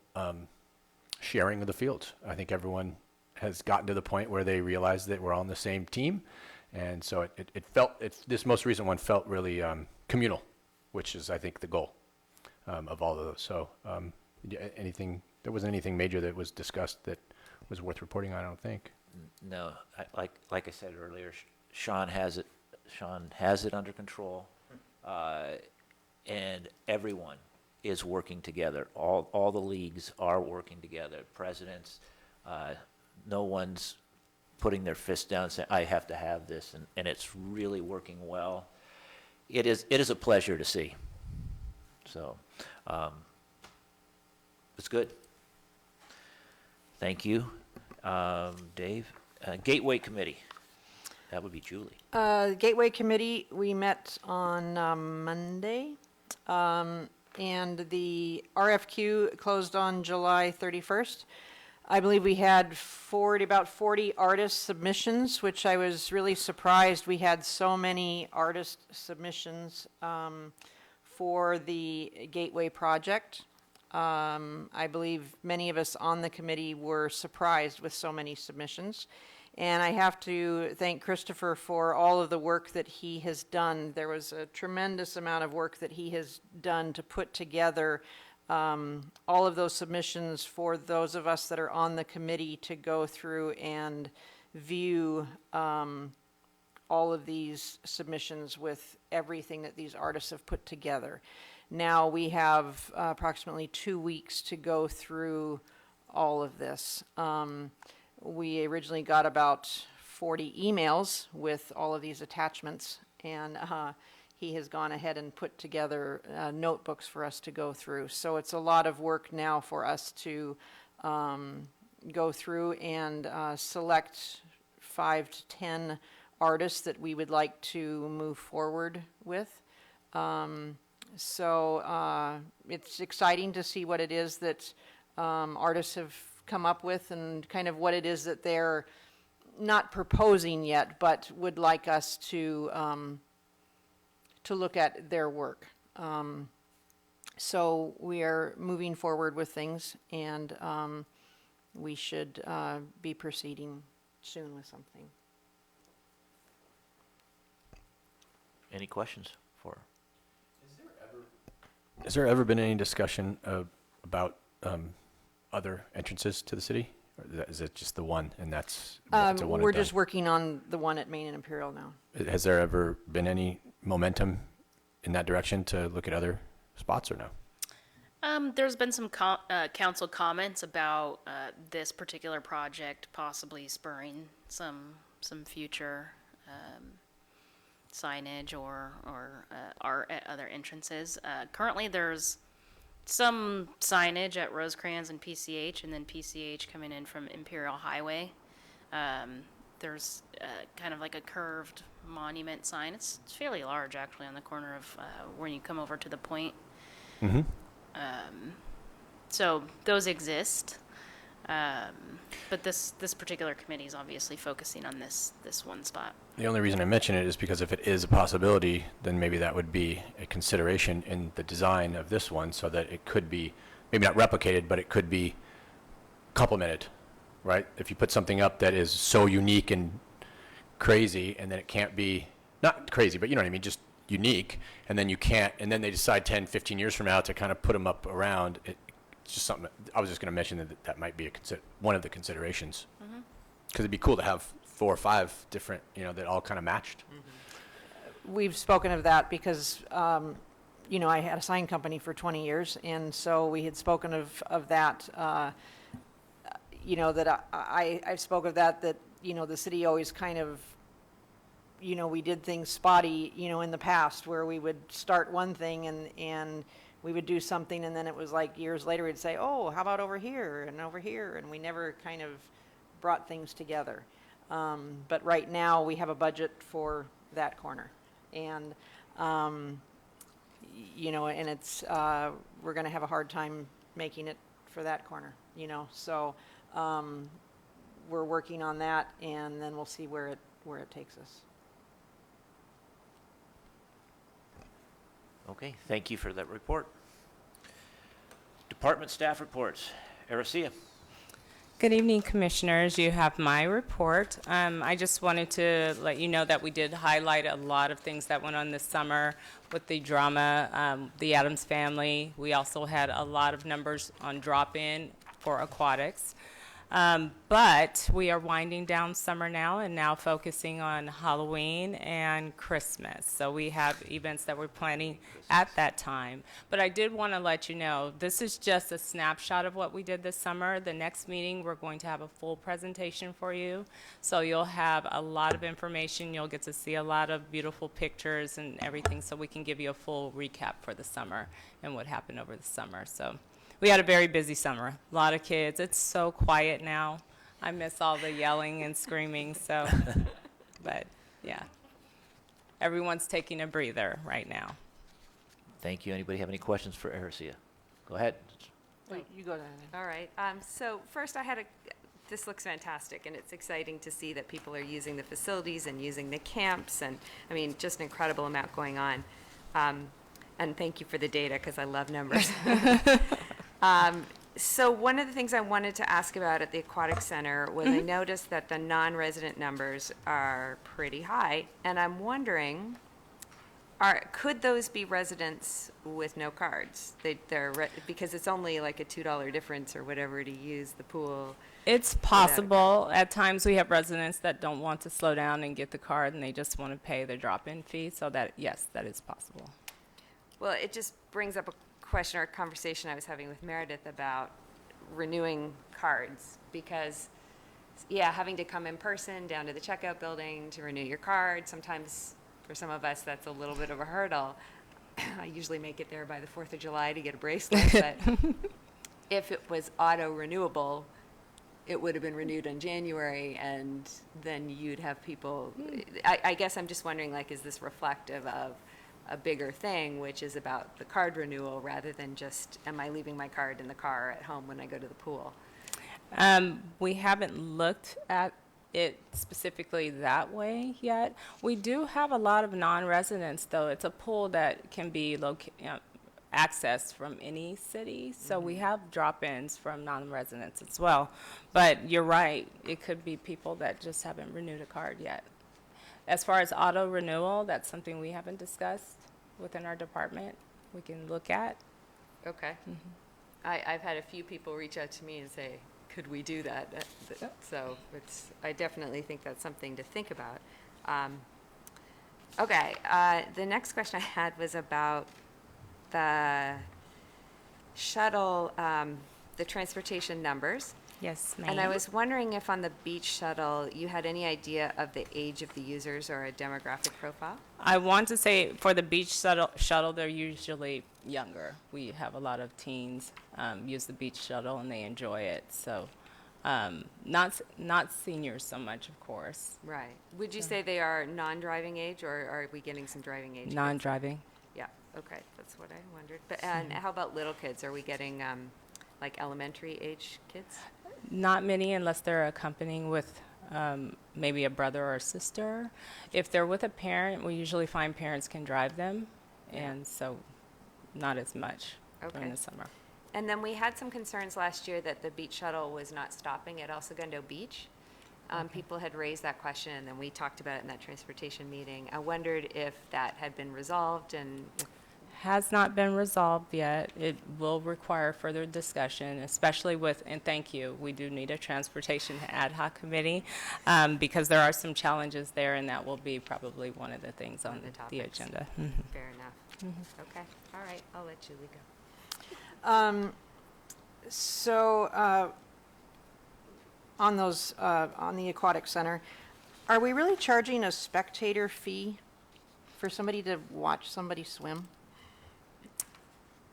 sharing of the fields. I think everyone has gotten to the point where they realize that we're on the same team, and so this most recent one felt really communal, which is, I think, the goal of all of those. So there wasn't anything major that was discussed that was worth reporting on, I don't think. No, like I said earlier, Sean has it under control, and everyone is working together. All the leagues are working together. Presidents, no one's putting their fist down and saying, I have to have this, and it's really working well. It is a pleasure to see. So, it's good. Thank you. Dave, Gateway Committee. That would be Julie. Gateway Committee, we met on Monday, and the RFQ closed on July 31st. I believe we had about 40 artist submissions, which I was really surprised we had so many artist submissions for the Gateway project. I believe many of us on the committee were surprised with so many submissions. And I have to thank Christopher for all of the work that he has done. There was a tremendous amount of work that he has done to put together all of those submissions for those of us that are on the committee to go through and view all of these submissions with everything that these artists have put together. Now we have approximately 2 weeks to go through all of this. We originally got about 40 emails with all of these attachments, and he has gone ahead and put together notebooks for us to go through. So it's a lot of work now for us to go through and select 5 to 10 artists that we would like to move forward with. So it's exciting to see what it is that artists have come up with and kind of what it is that they're not proposing yet, but would like us to look at their work. So we are moving forward with things, and we should be proceeding soon with something. Any questions for? Has there ever been any discussion about other entrances to the city? Or is it just the one, and that's it's a one and We're done? just working on the one at Main and Imperial now. Has there ever been any momentum in that direction to look at other spots or no? There's been some council comments about this particular project possibly spurring some future signage or art at other entrances. Currently, there's some signage at Rosecrans and PCH, and then PCH coming in from Imperial Highway. There's kind of like a curved monument sign. It's fairly large, actually, on the corner of when you come over to the point. Mm-hmm. So those exist. But this particular committee is obviously focusing on this one spot. The only reason I mention it is because if it is a possibility, then maybe that would be a consideration in the design of this one, so that it could be, maybe not replicated, but it could be complemented, right? If you put something up that is so unique and crazy, and then it can't be, not crazy, but you know what I mean, just unique, and then you can't, and then they decide 10, 15 years from now to kind of put them up around, it's just something, I was just going to mention that might be one of the considerations. Because it'd be cool to have 4 or 5 different, that all kind of matched. We've spoken of that because, I had a sign company for 20 years, and so we had spoken of that, that I spoke of that, the city always kind of, we did things spotty, in the past, where we would start one thing and we would do something, and then it was like years later we'd say, oh, how about over here, and we never kind of brought things together. But right now we have a budget for that corner, and and it's we're going to have a hard time making it for that corner, so we're working on that, and then we'll see where it takes us. Okay, thank you for that report. Department staff reports. Aricia. Good evening, Commissioners. You have my report. I just wanted to let you know that we did highlight a lot of things that went on this summer with the drama, the Addams Family. We also had a lot of numbers on drop-in for aquatics. But we are winding down summer now and now focusing on Halloween and Christmas. So we have events that we're planning at that time. But I did want to let you know, this is just a snapshot of what we did this summer. The next meeting, we're going to have a full presentation for you. So you'll have a lot of information. You'll get to see a lot of beautiful pictures and everything, so we can give you a full recap for the summer and what happened over the summer. So we had a very busy summer, a lot of kids. It's so quiet now. I miss all the yelling and screaming, so, but yeah. Everyone's taking a breather right now. Thank you. Anybody have any questions for Aricia? Go ahead. Wait, you go to All right. So first, this looks fantastic, and it's exciting to see that people are using the facilities and using the camps, and just an incredible amount going on. And thank you for the data, because I love numbers. So one of the things I wanted to ask about at the Aquatic Center was I noticed that the non-resident numbers are pretty high, and I'm wondering, could those be residents with no cards? Because it's only like a $2 difference or whatever to use the pool. It's possible. At times, we have residents that don't want to slow down and get the card, and they just want to pay the drop-in fee, so that, yes, that is possible. Well, it just brings up a question or a conversation I was having with Meredith about renewing cards, because, yeah, having to come in person down to the checkout building to renew your card, sometimes for some of us, that's a little bit of a hurdle. I usually make it there by the 4th of July to get a bracelet, but if it was auto-renewable, it would have been renewed in January, and then you'd have people, I guess I'm just wondering, like, is this reflective of a bigger thing, which is about the card renewal, rather than just, am I leaving my card in the car at home when I go to the pool? We haven't looked at it specifically that way yet. We do have a lot of non-residents, though. It's a pool that can be accessed from any city, so we have drop-ins from non-residents as well. But you're right, it could be people that just haven't renewed a card yet. As far as auto renewal, that's something we haven't discussed within our department. We can look at. Okay. I've had a few people reach out to me and say, could we do that? So I definitely think that's something to think about. Okay, the next question I had was about the shuttle, the transportation numbers. Yes, ma'am. And I was wondering if on the beach shuttle, you had any idea of the age of the users or a demographic profile? I want to say for the beach shuttle, they're usually younger. We have a lot of teens use the beach shuttle, and they enjoy it. So not seniors so much, of course. Right. Would you say they are non-driving age, or are we getting some driving age? kids? Non-driving. Yeah, okay, that's what I wondered. But, and how about little kids? Are we getting like elementary age kids? Not many, unless they're accompanying with maybe a brother or a sister. If they're with a parent, we usually find parents can drive them, and so not as much during Okay. the summer. And then we had some concerns last year that the beach shuttle was not stopping at El Segundo Beach. People had raised that question, and then we talked about it in that transportation meeting. I wondered if that had been resolved, and if Has not been resolved yet. It will require further discussion, especially with, and thank you, we do need a transportation ad hoc committee, because there are some challenges there, and that will be probably one of the things on One of the the topics. agenda. fair enough. Okay, all right, I'll let Julie go. So, on those, on the Aquatic Center, are we really charging a spectator fee for somebody to watch somebody swim?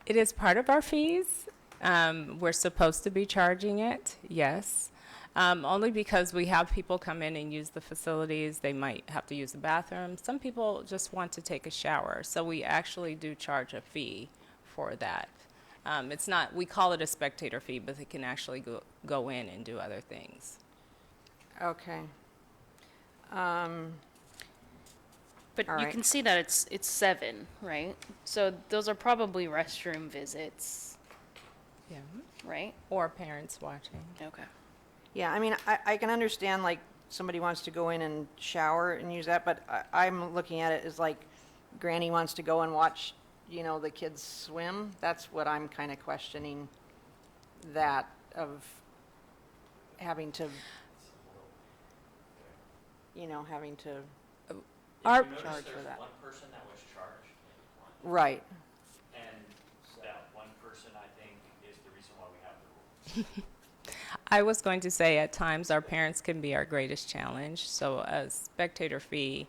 It is part of our fees. We're supposed to be charging it, yes. Only because we have people come in and use the facilities. They might have to use the bathroom. Some people just want to take a shower, so we actually do charge a fee for that. It's not, we call it a spectator fee, but they can actually go in and do other things. Okay. But All you right. can see that it's 7, right? So those are probably restroom visits, Yeah. right? Or parents watching. Okay. Yeah, I mean, I can understand, like, somebody wants to go in and shower and use that, but I'm looking at it as like Granny wants to go and watch, the kids swim. That's what I'm kind of questioning, that of having to, having to, Our, charge for that. One person that was charged, right. and that one person, I think, is the reason why we have the rule. I was going to say, at times, our parents can be our greatest challenge, so a spectator fee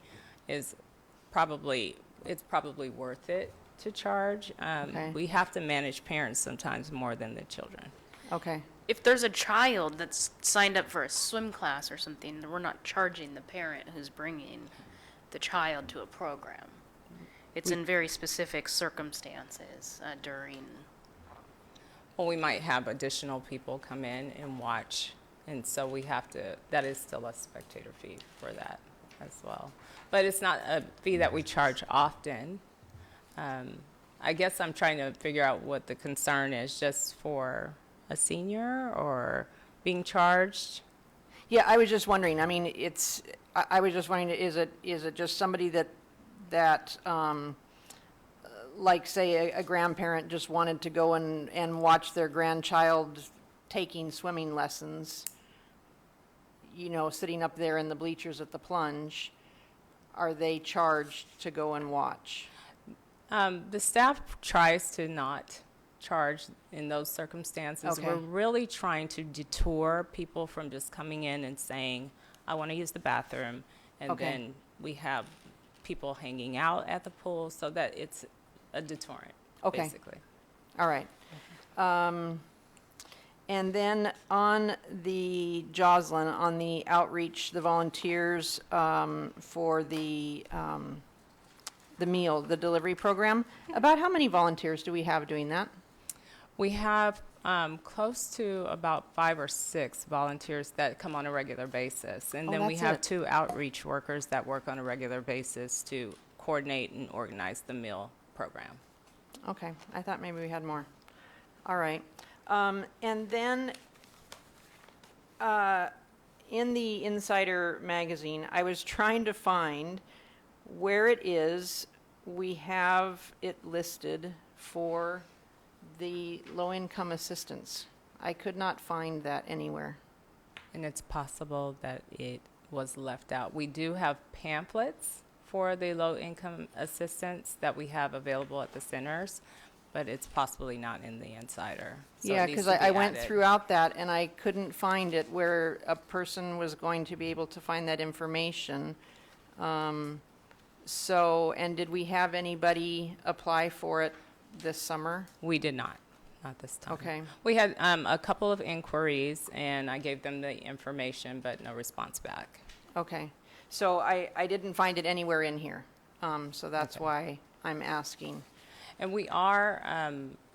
is probably worth it to charge. Okay. We have to manage parents sometimes more than the children. Okay. If there's a child that's signed up for a swim class or something, then we're not charging the parent who's bringing the child to a program. It's in very specific circumstances during. Well, we might have additional people come in and watch, and so we have to, that is still a spectator fee for that as well. But it's not a fee that we charge often. I guess I'm trying to figure out what the concern is, just for a senior or being charged? Yeah, I was just wondering, I mean, I was just wondering, is it just somebody that, like, say, a grandparent just wanted to go and watch their grandchild taking swimming lessons, you know, sitting up there in the bleachers at the plunge, are they charged to go and watch? The staff tries to not charge in those circumstances. Okay. We're really trying to detour people from just coming in and saying, I want to use the bathroom. And Okay. then we have people hanging out at the pool so that it's a deterrent, Okay. basically. All right. And then on the Joslyn, on the outreach, the volunteers for the meal, the delivery program, about how many volunteers do we have doing that? We have close to about 5 or 6 volunteers that come on a regular basis. And Oh, then we that's have it. 2 outreach workers that work on a regular basis to coordinate and organize the meal program. Okay, I thought maybe we had more. All right. And then in the Insider magazine, I was trying to find where it is we have it listed for the low-income assistance. I could not find that anywhere. And it's possible that it was left out. We do have pamphlets for the low-income assistance that we have available at the centers, but it's possibly not in the Insider. So it Yeah, needs because to be I went added. throughout that and I couldn't find it where a person was going to be able to find that information. So, and did we have anybody apply for it this summer? We did not this time. Okay. We had a couple of inquiries, and I gave them the information, but no response back. Okay, so I didn't find it anywhere in here, so that's Okay. why I'm asking. And we are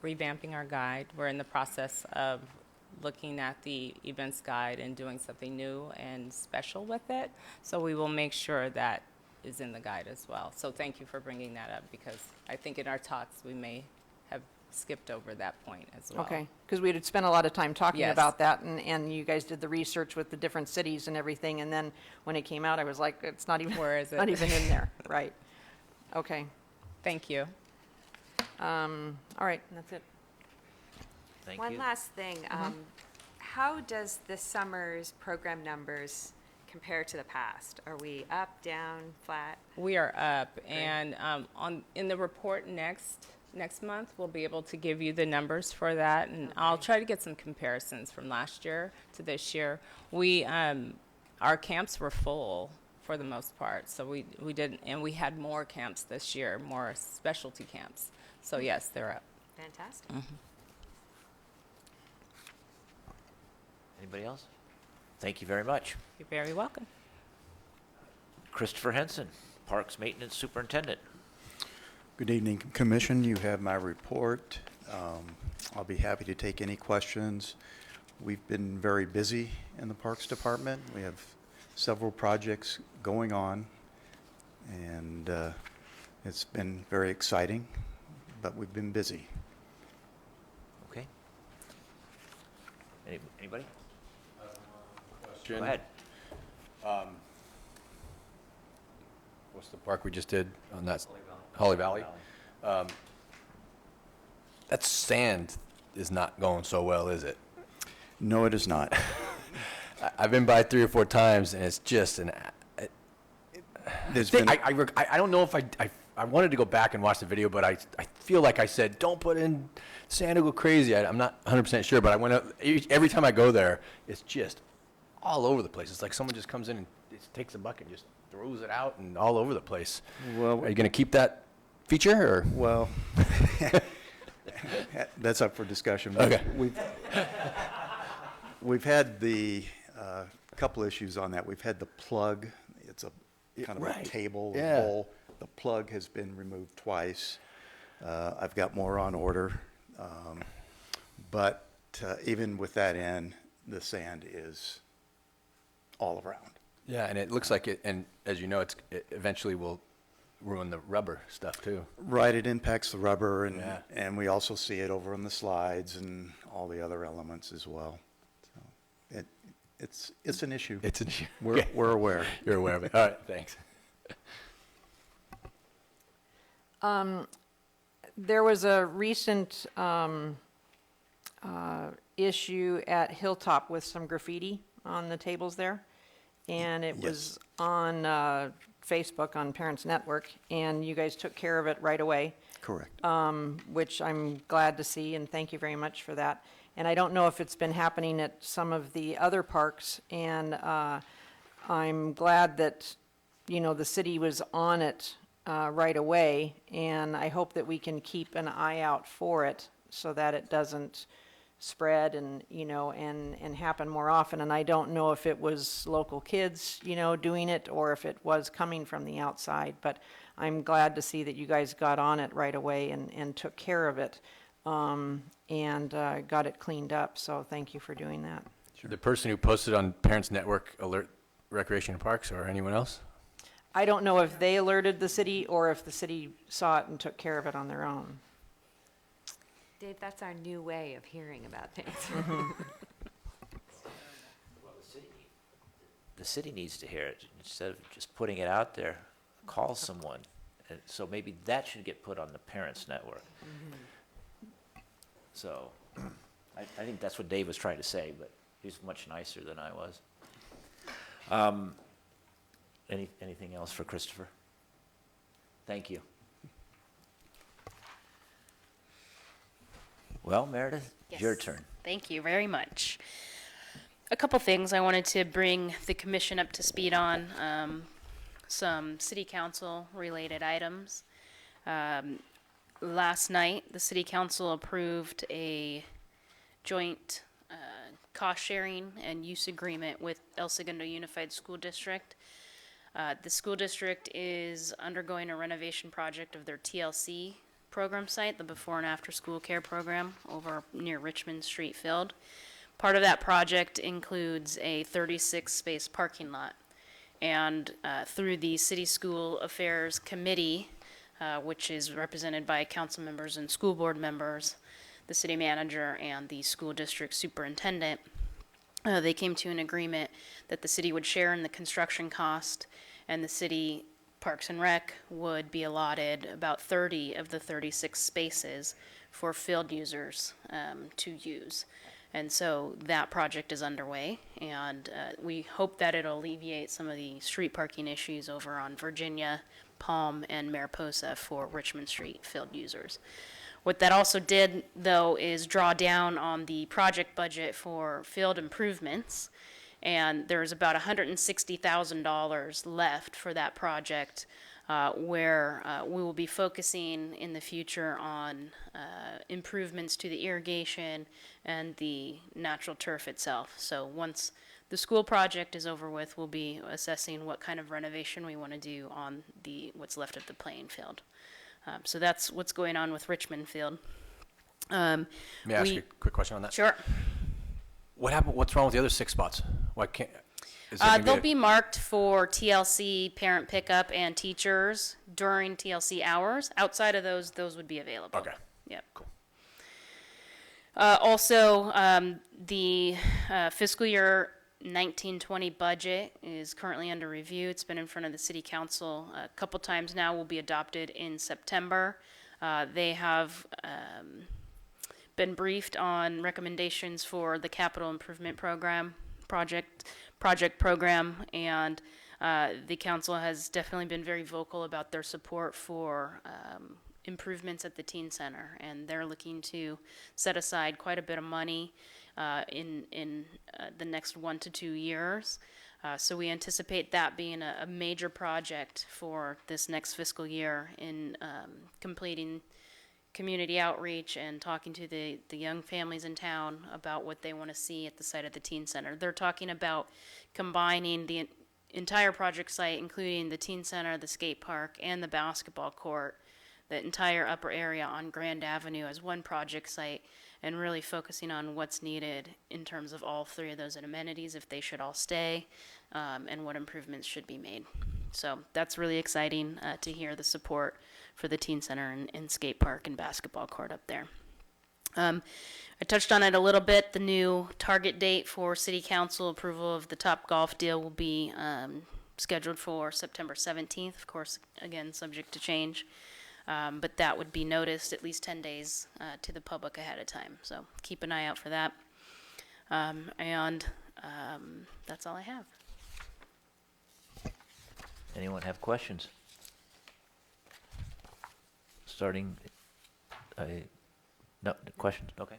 revamping our guide. We're in the process of looking at the events guide and doing something new and special with it. So we will make sure that is in the guide as well. So thank you for bringing that up, because I think in our talks, we may have skipped over that point as well. Okay, because we had spent a lot of time talking Yes. about that, and you guys did the research with the different cities and everything, and then when it came out, I was like, it's not even, Where is it? not even in there, right? Okay, Thank you. all right, that's it. Thank One you. last thing, how does this summer's program numbers compare to the past? Are we up, down, flat? We are up, and in the report next month, we'll be able to give you the numbers for that, and I'll try to get some comparisons from last year to this year. We our camps were full for the most part, so we didn't, and we had more camps this year, more specialty camps. So yes, they're up. Fantastic. Anybody else? Thank you very much. You're very welcome. Christopher Henson, Parks Maintenance Superintendent. Good evening, Commission. You have my report. I'll be happy to take any questions. We've been very busy in the Parks Department. We have several projects going on, and it's been very exciting, but we've been busy. Okay. Anybody? Question. Go ahead. What's the park we just did on that? Holly Valley. That sand is not going so well, is it? No, it is not. I've been by 3 or 4 times, and it's just There's been, I don't know if I wanted to go back and watch the video, but I feel like I said, don't put in sand to go crazy. I'm not 100% sure, but I went up, every time I go there, it's just all over the place. It's like someone just comes in and just takes a bucket and just throws it out and all over the place. Well- Are you going to keep that feature, or? well, that's up for discussion. Okay. We've had the couple issues on that. We've had the plug. It's a kind of a right. table Yeah. bowl. The plug has been removed twice. I've got more on order. But even with that in, the sand is all around. Yeah, and it looks like it, and as you know, it eventually will ruin the rubber stuff too. Right, it impacts the rubber, and, Yeah. and we also see it over on the slides and all the other elements as well. So it's an issue. It's an issue. We're aware. You're aware of it. All right, thanks. There was a recent issue at Hilltop with some graffiti on the tables there. And it was on Facebook, on Parents Network, and you guys took care of it right away, Correct. which I'm glad to see, and thank you very much for that. And I don't know if it's been happening at some of the other parks, and I'm glad that, you know, the city was on it right away, and I hope that we can keep an eye out for it so that it doesn't spread and, you know, and happen more often. And I don't know if it was local kids, you know, doing it or if it was coming from the outside, but I'm glad to see that you guys got on it right away and took care of it, and got it cleaned up. So thank you for doing that. The person who posted on Parents Network alert Recreation and Parks or anyone else? I don't know if they alerted the city or if the city saw it and took care of it on their own. Dave, that's our new way of hearing about things. Well, the city needs to hear it. Instead of just putting it out there, call someone. And so maybe that should get put on the Parents Network. So I think that's what Dave was trying to say, but he's much nicer than I was. Anything else for Christopher? Thank you. Well, Meredith, your Yes. turn. Thank you very much. A couple things I wanted to bring the commission up to speed on, some city council related items. Last night, the city council approved a joint cost sharing and use agreement with El Segundo Unified School District. The school district is undergoing a renovation project of their TLC program site, the before and after school care program over near Richmond Street Field. Part of that project includes a 36-space parking lot. And through the City School Affairs Committee, which is represented by council members and school board members, the city manager, and the school district superintendent, they came to an agreement that the city would share in the construction cost, and the city Parks and Rec would be allotted about 30 of the 36 spaces for field users to use. And so that project is underway, and we hope that it'll alleviate some of the street parking issues over on Virginia, Palm, and Mariposa for Richmond Street field users. What that also did, though, is draw down on the project budget for field improvements, and there's about $160,000 left for that project, where we will be focusing in the future on improvements to the irrigation and the natural turf itself. So once the school project is over with, we'll be assessing what kind of renovation we want to do on what's left of the playing field. So that's what's going on with Richmond Field. May I ask you a quick question on that? Sure. What happened? What's wrong with the other 6 spots? Why can't? Is there gonna They'll a- be marked for TLC parent pickup and teachers during TLC hours. Outside of those would be available. Okay. Yep. Cool. Also, the fiscal year 1920 budget is currently under review. It's been in front of the city council a couple times now, will be adopted in September. They have been briefed on recommendations for the capital improvement project program, and the council has definitely been very vocal about their support for improvements at the teen center, and they're looking to set aside quite a bit of money in the next 1 to 2 years. So we anticipate that being a major project for this next fiscal year in completing community outreach and talking to the young families in town about what they want to see at the site of the teen center. They're talking about combining the entire project site, including the teen center, the skate park, and the basketball court, the entire upper area on Grand Avenue as one project site, and really focusing on what's needed in terms of all 3 of those amenities, if they should all stay, and what improvements should be made. So that's really exciting to hear the support for the teen center and skate park and basketball court up there. I touched on it a little bit. The new target date for city council approval of the Top Golf deal will be scheduled for September 17th, of course, again, subject to change. But that would be noticed at least 10 days to the public ahead of time. So keep an eye out for that. And that's all I have. Anyone have questions? Starting, no, questions? Okay.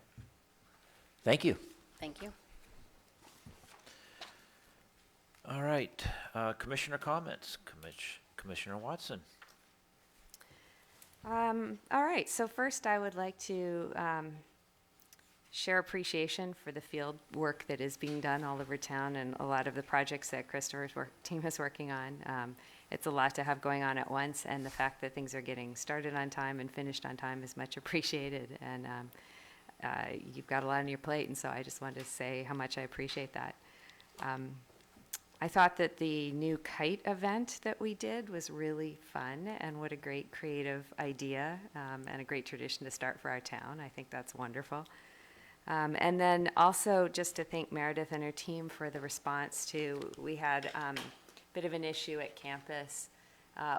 Thank you. Thank you. All right, commissioner comments. Commissioner Watson. All right, so first I would like to share appreciation for the field work that is being done all over town and a lot of the projects that Christopher's team is working on. It's a lot to have going on at once, and the fact that things are getting started on time and finished on time is much appreciated. And you've got a lot on your plate, and so I just wanted to say how much I appreciate that. I thought that the new kite event that we did was really fun, and what a great creative idea and a great tradition to start for our town. I think that's wonderful. And then also just to thank Meredith and her team for the response to, we had a bit of an issue at campus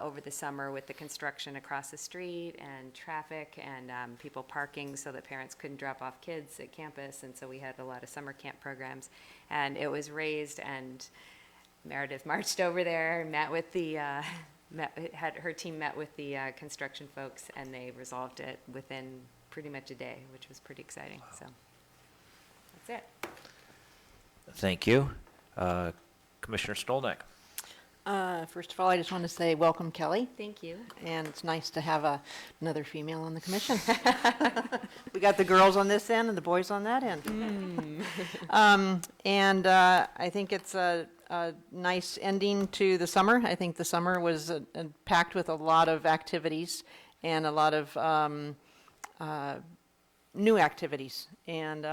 over the summer with the construction across the street and traffic and people parking so that parents couldn't drop off kids at campus, and so we had a lot of summer camp programs, and it was raised, and Meredith marched over there, met with the, her team met with the construction folks, and they resolved it within pretty much a day, which was pretty exciting. Wow. So that's it. Thank you. Commissioner Stolnak. First of all, I just want to say welcome, Kelly. Thank you. And it's nice to have another female on the commission. We got the girls on this end and the boys on that end. And I think it's a nice ending to the summer. I think the summer was packed with a lot of activities and a lot of new activities. And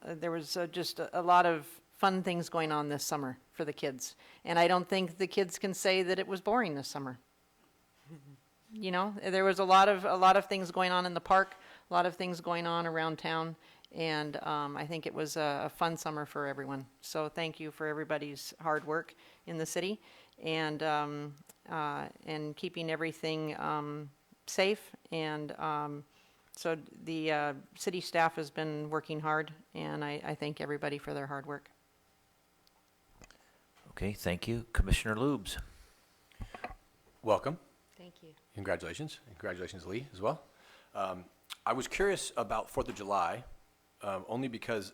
there was just a lot of fun things going on this summer for the kids. And I don't think the kids can say that it was boring this summer. You know, there was a lot of things going on in the park, a lot of things going on around town, and I think it was a fun summer for everyone. So thank you for everybody's hard work in the city and keeping everything safe. And so the city staff has been working hard, and I thank everybody for their hard work. Okay, thank you. Commissioner Lubes. Welcome. Thank you. Congratulations. And congratulations, Lee, as well. I was curious about 4th of July, only because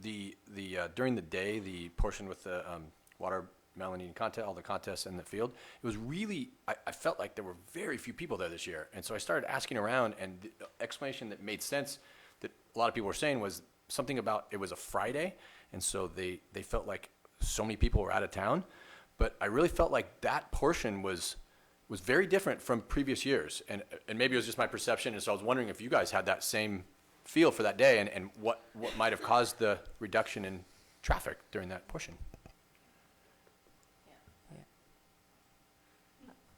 during the day, the portion with the watermelon eating contest, all the contests in the field, it was really, I felt like there were very few people there this year. And so I started asking around, and the explanation that made sense that a lot of people were saying was something about it was a Friday, and so they felt like so many people were out of town. But I really felt like that portion was very different from previous years, and maybe it was just my perception, and so I was wondering if you guys had that same feel for that day, and what might have caused the reduction in traffic during that portion.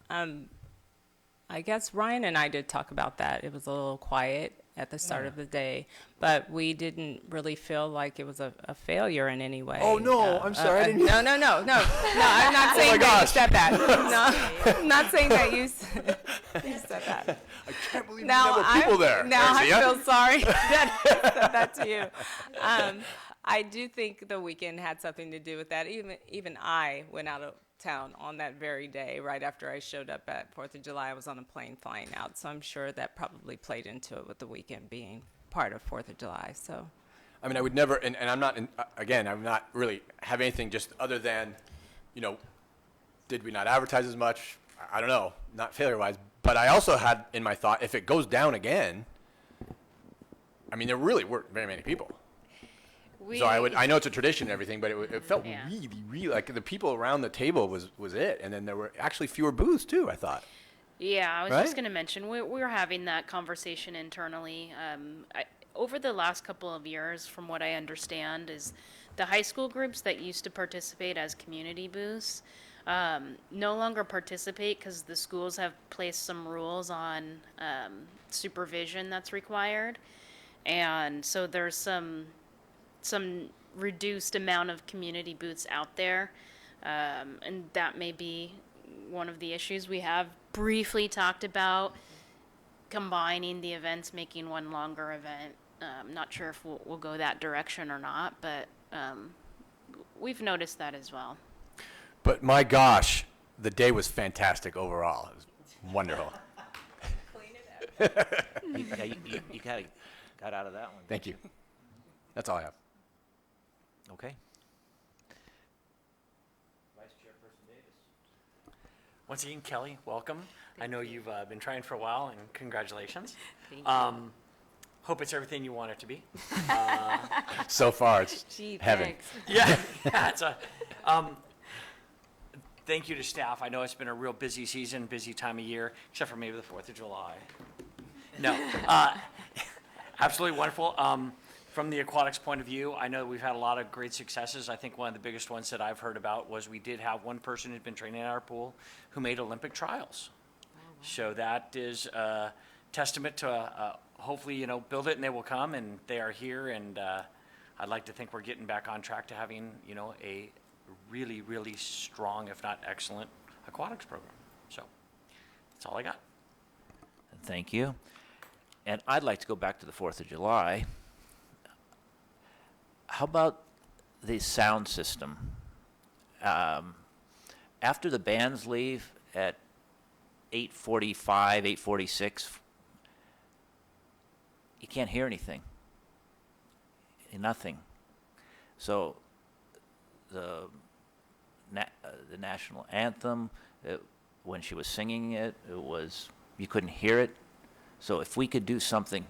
I guess Ryan and I did talk about that. It was a little quiet at the start of the day, but we didn't really feel like it was a failure in any way. Oh, no, I'm sorry. I didn't No, I'm not saying that you said that. No, I'm not saying that you said that. I can't believe Now there were people there. Now I Garcia. feel sorry that I said that to you. I do think the weekend had something to do with that. Even I went out of town on that very day. Right after I showed up at 4th of July, I was on a plane flying out. So I'm sure that probably played into it with the weekend being part of 4th of July. So, I mean, I would never, and I'm not, again, I'm not really have anything just other than, did we not advertise as much? I don't know, not failure-wise. But I also had in my thought, if it goes down again, I mean, there really weren't very many people. So I know it's a tradition and everything, but it felt really like the people around the table was it. And then there were actually fewer booths too, I thought. Yeah, I was Right? just going to mention, we were having that conversation internally. Over the last couple of years, from what I understand, is the high school groups that used to participate as community booths, no longer participate because the schools have placed some rules on supervision that's required. And so there's some reduced amount of community booths out there. And that may be one of the issues. We have briefly talked about combining the events, making one longer event. Not sure if we'll go that direction or not, but we've noticed that as well. But my gosh, the day was fantastic overall. It was wonderful. You kind of got out of that one. Thank you. That's all I have. Okay. Vice Chairperson Davis. Once again, Kelly, welcome. I know you've been trying for a while, and congratulations. Thank you. Hope it's everything you want it to be. So far, it's Gee, heaven. thanks. Yeah, it's a, thank you to staff. I know it's been a real busy season, busy time of year, except for maybe the 4th of July. No, absolutely wonderful. From the aquatics point of view, I know we've had a lot of great successes. I think one of the biggest ones that I've heard about was we did have one person who'd been training at our pool who made Olympic trials. So that is a testament to hopefully, build it and they will come, and they are here. And I'd like to think we're getting back on track to having, a really, really strong, if not excellent, aquatics program. So that's all I got. Thank you. And I'd like to go back to the 4th of July. How about the sound system? After the bands leave at 8:45, 8:46, you can't hear anything. Nothing. So the national anthem, when she was singing it, you couldn't hear it. So if we could do something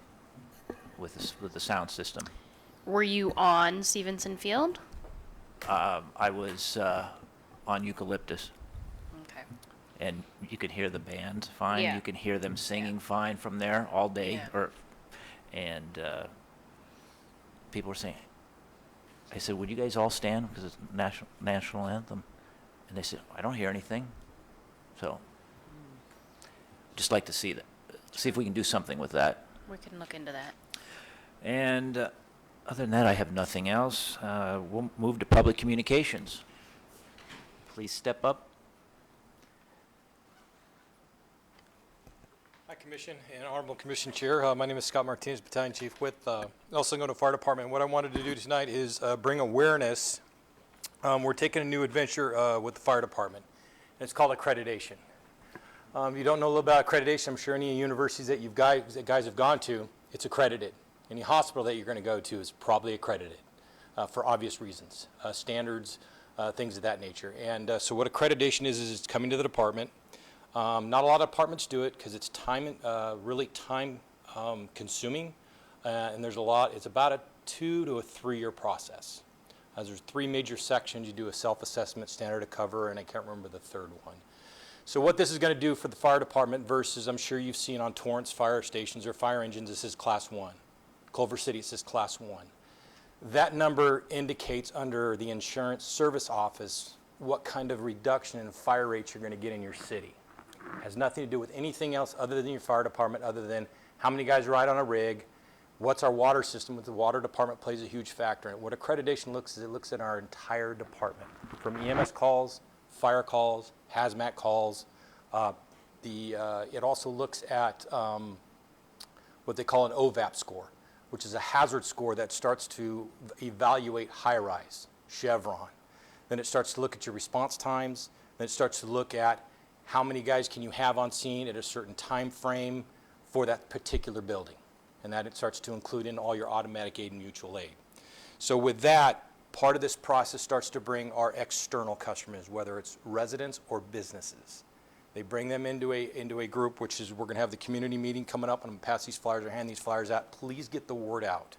with the sound system. Were you on Stevenson Field? I was on Eucalyptus, Okay. and you could hear the band fine. Yeah. You can hear them singing fine from there all day. Yeah. And people were saying, I said, would you guys all stand because it's national anthem? And they said, I don't hear anything. So just like to see if we can do something with that. We can look into that. And other than that, I have nothing else. We'll move to public communications. Please step up. Hi, Commission and Honorable Commission Chair. My name is Scott Martinez, Battalion Chief with El Segundo Fire Department. What I wanted to do tonight is bring awareness. We're taking a new adventure with the fire department. It's called accreditation. You don't know a little about accreditation. I'm sure any universities that you guys have gone to, it's accredited. Any hospital that you're going to go to is probably accredited for obvious reasons, standards, things of that nature. And so what accreditation is it's coming to the department. Not a lot of departments do it because it's really time consuming, and there's a lot. It's about a 2 to 3 year process. There's 3 major sections. You do a self-assessment, standard of cover, and I can't remember the third one. So what this is going to do for the fire department versus I'm sure you've seen on Torrance fire stations or fire engines, this is class 1. Culver City, it says class 1. That number indicates under the insurance service office what kind of reduction in fire rates you're going to get in your city. It has nothing to do with anything else other than your fire department, other than how many guys ride on a rig, what's our water system. The water department plays a huge factor in it. What accreditation looks is it looks at our entire department, from EMS calls, fire calls, hazmat calls. It also looks at what they call an OVAP score, which is a hazard score that starts to evaluate high-rise, Chevron. Then it starts to look at your response times. Then it starts to look at how many guys can you have on scene at a certain time frame for that particular building. And that it starts to include in all your automatic aid and mutual aid. So with that, part of this process starts to bring our external customers, whether it's residents or businesses. They bring them into a group, which is we're going to have the community meeting coming up. I'm going to pass these flyers or hand these flyers out. Please get the word out.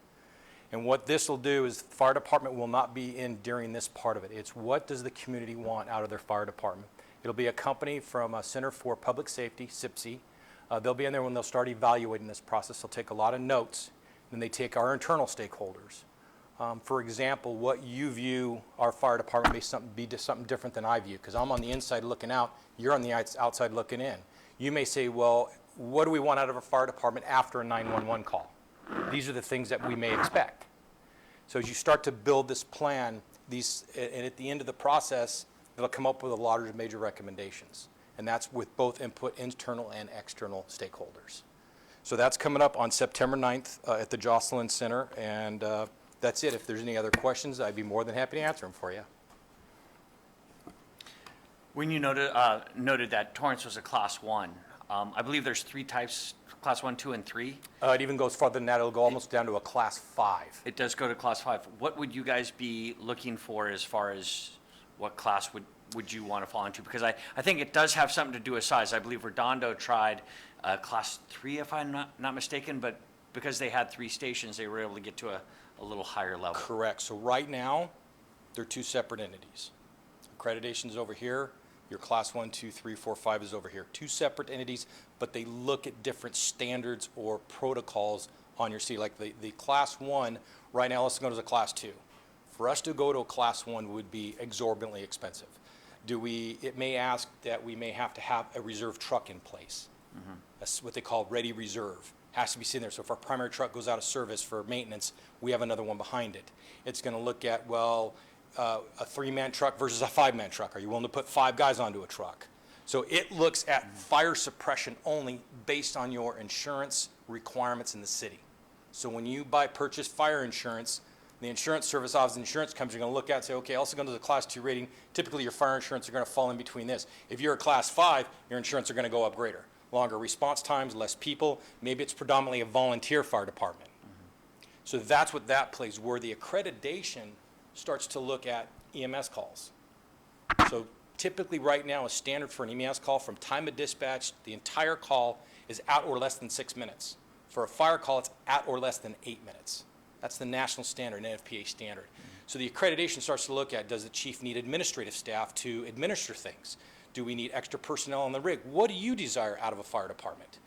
And what this will do is the fire department will not be in during this part of it. It's what does the community want out of their fire department. It'll be a company from Center for Public Safety, CPSI. They'll be in there when they'll start evaluating this process. They'll take a lot of notes. Then they take our internal stakeholders. For example, what you view our fire department may be something different than I view, because I'm on the inside looking out, you're on the outside looking in. You may say, well, what do we want out of a fire department after a 911 call? These are the things that we may expect. So as you start to build this plan, and at the end of the process, it'll come up with a lot of major recommendations. And that's with both input, internal and external stakeholders. So that's coming up on September 9th at the Jocelyn Center, and that's it. If there's any other questions, I'd be more than happy to answer them for you. When you noted that Torrance was a Class 1, I believe there's 3 types, Class 1, 2, and 3. It even goes farther than that. It'll go almost down to a Class 5. It does go to Class 5. What would you guys be looking for as far as what class would you want to fall into? Because I think it does have something to do with size. I believe Redondo tried Class 3, if I'm not mistaken, but because they had 3 stations, they were able to get to a little higher level. Correct. So right now, they're 2 separate entities. Accreditation's over here. Your Class 1, 2, 3, 4, 5 is over here. 2 separate entities, but they look at different standards or protocols on your city. Like the Class 1, right now, let's go to a Class 2. For us to go to a Class 1 would be exorbitantly expensive. It may ask that we may have to have a reserve truck in place. That's what they call ready reserve. Has to be sitting there. So if our primary truck goes out of service for maintenance, we have another one behind it. It's going to look at, well, a 3-man truck versus a 5-man truck. Are you willing to put 5 guys onto a truck? So it looks at fire suppression only based on your insurance requirements in the city. So when you purchase fire insurance, the insurance service office, the insurance company are going to look at it and say, okay, also going to the Class 2 rating, typically your fire insurance are going to fall in between this. If you're a Class 5, your insurance are going to go up greater. Longer response times, less people. Maybe it's predominantly a volunteer fire department. So that's what that plays, where the accreditation starts to look at EMS calls. So typically right now, a standard for an EMS call from time of dispatch, the entire call is at or less than 6 minutes. For a fire call, it's at or less than 8 minutes. That's the national standard, NFPA standard. So the accreditation starts to look at, does the chief need administrative staff to administer things? Do we need extra personnel on the rig? What do you desire out of a fire department?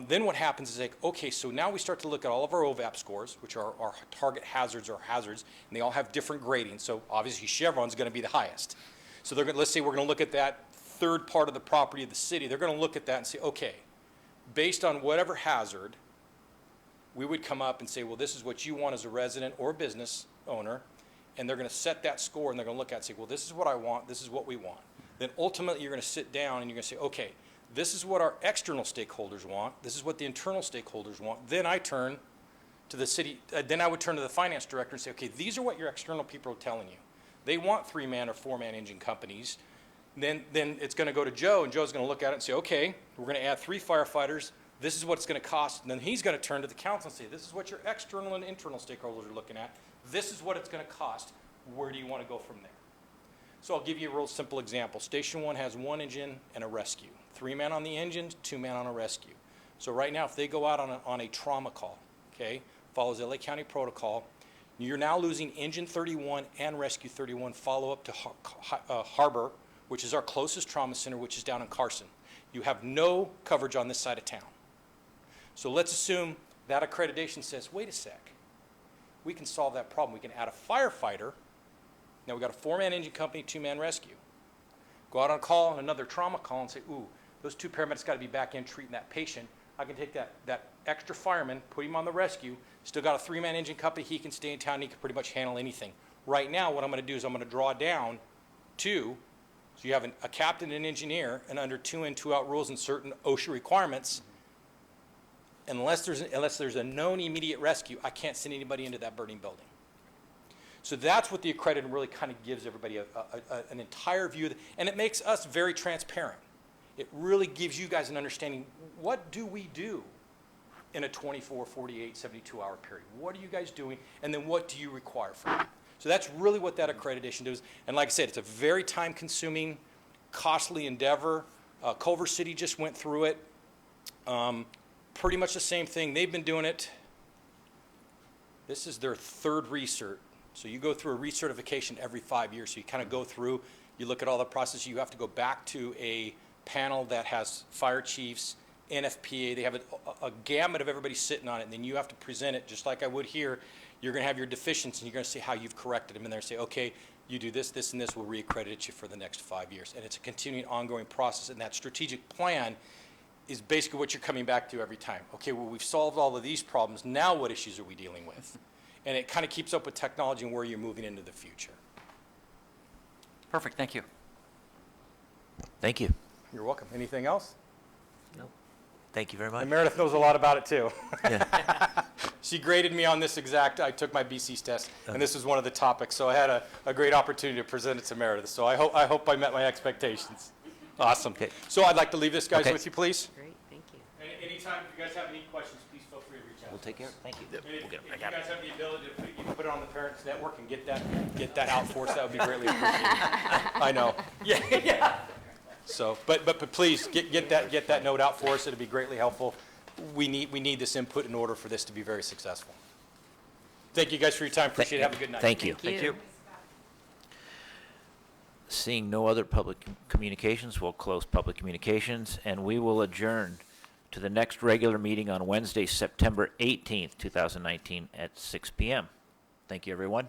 Then what happens is like, okay, so now we start to look at all of our OVAP scores, which are our target hazards or hazards, and they all have different gradings. So obviously Chevron's going to be the highest. So let's say we're going to look at that third part of the property of the city. They're going to look at that and say, okay, based on whatever hazard, we would come up and say, well, this is what you want as a resident or business owner, and they're going to set that score, and they're going to look at it and say, well, this is what I want, this is what we want. Then ultimately you're going to sit down and you're going to say, okay, this is what our external stakeholders want, this is what the internal stakeholders want. Then I turn to the city, then I would turn to the finance director and say, okay, these are what your external people are telling you. They want 3-man or 4-man engine companies. Then it's going to go to Joe, and Joe's going to look at it and say, okay, we're going to add 3 firefighters. This is what it's going to cost. And then he's going to turn to the council and say, this is what your external and internal stakeholders are looking at. This is what it's going to cost. Where do you want to go from there? So I'll give you a real simple example. Station 1 has 1 engine and a rescue. 3-man on the engine, 2-man on a rescue. So right now, if they go out on a trauma call, okay, follows LA County protocol, you're now losing engine 31 and rescue 31 follow up to Harbor, which is our closest trauma center, which is down in Carson. You have no coverage on this side of town. So let's assume that accreditation says, wait a sec, we can solve that problem. We can add a firefighter. Now we've got a 4-man engine company, 2-man rescue. Go out on a call, on another trauma call, and say, ooh, those 2 paramedics got to be back in treating that patient. I can take that extra fireman, put him on the rescue, still got a 3-man engine company, he can stay in town, he can pretty much handle anything. Right now, what I'm going to do is I'm going to draw down 2, so you have a captain and engineer, and under 2 in, 2 out rules and certain OSHA requirements, unless there's a known immediate rescue, I can't send anybody into that burning building. So that's what the accredited really kind of gives everybody an entire view, and it makes us very transparent. It really gives you guys an understanding, what do we do in a 24, 48, 72-hour period? What are you guys doing, and then what do you require from it? So that's really what that accreditation does. And like I said, it's a very time-consuming, costly endeavor. Culver City just went through it. Pretty much the same thing. They've been doing it. This is their 3rd recert. So you go through a recertification every 5 years. So you kind of go through, you look at all the process. You have to go back to a panel that has fire chiefs NFPA, they have a gamut of everybody sitting on it, and then you have to present it, just like I would here. You're going to have your deficiencies, and you're going to see how you've corrected them in there and say, okay, you do this, this, and this, we'll reaccredit you for the next 5 years. And it's a continuing, ongoing process, and that strategic plan is basically what you're coming back to every time. Okay, well, we've solved all of these problems, now what issues are we dealing with? And it kind of keeps up with technology and where you're moving into the future. Perfect, thank you. Thank you. You're welcome. Anything else? Thank you very much. And Meredith knows a lot about it, too. Yeah. She graded me on this exact, I took my BC's test, and this was one of the topics, so I had a great opportunity to present it to Meredith, so I hope I met my expectations. Awesome. Okay. So I'd like to leave this, guys, Okay. with you, please. Great, thank you. Anytime, if you guys have any questions, please feel free to reach out. We'll take care. Thank you. And if We'll get if it. you guys have the ability to put it on the Parents Network and get that out for us, that would be greatly appreciated. I know. Yeah. So, but please, get that note out for us. It'd be greatly helpful. We need this input in order for this to be very successful. Thank you guys for your time. Appreciate it. Have a good night. Thank you. Thank you. Seeing no other public communications, we'll close public communications, and we will adjourn to the next regular meeting on Wednesday, September 18th, 2019, at 6 p.m. Thank you, everyone.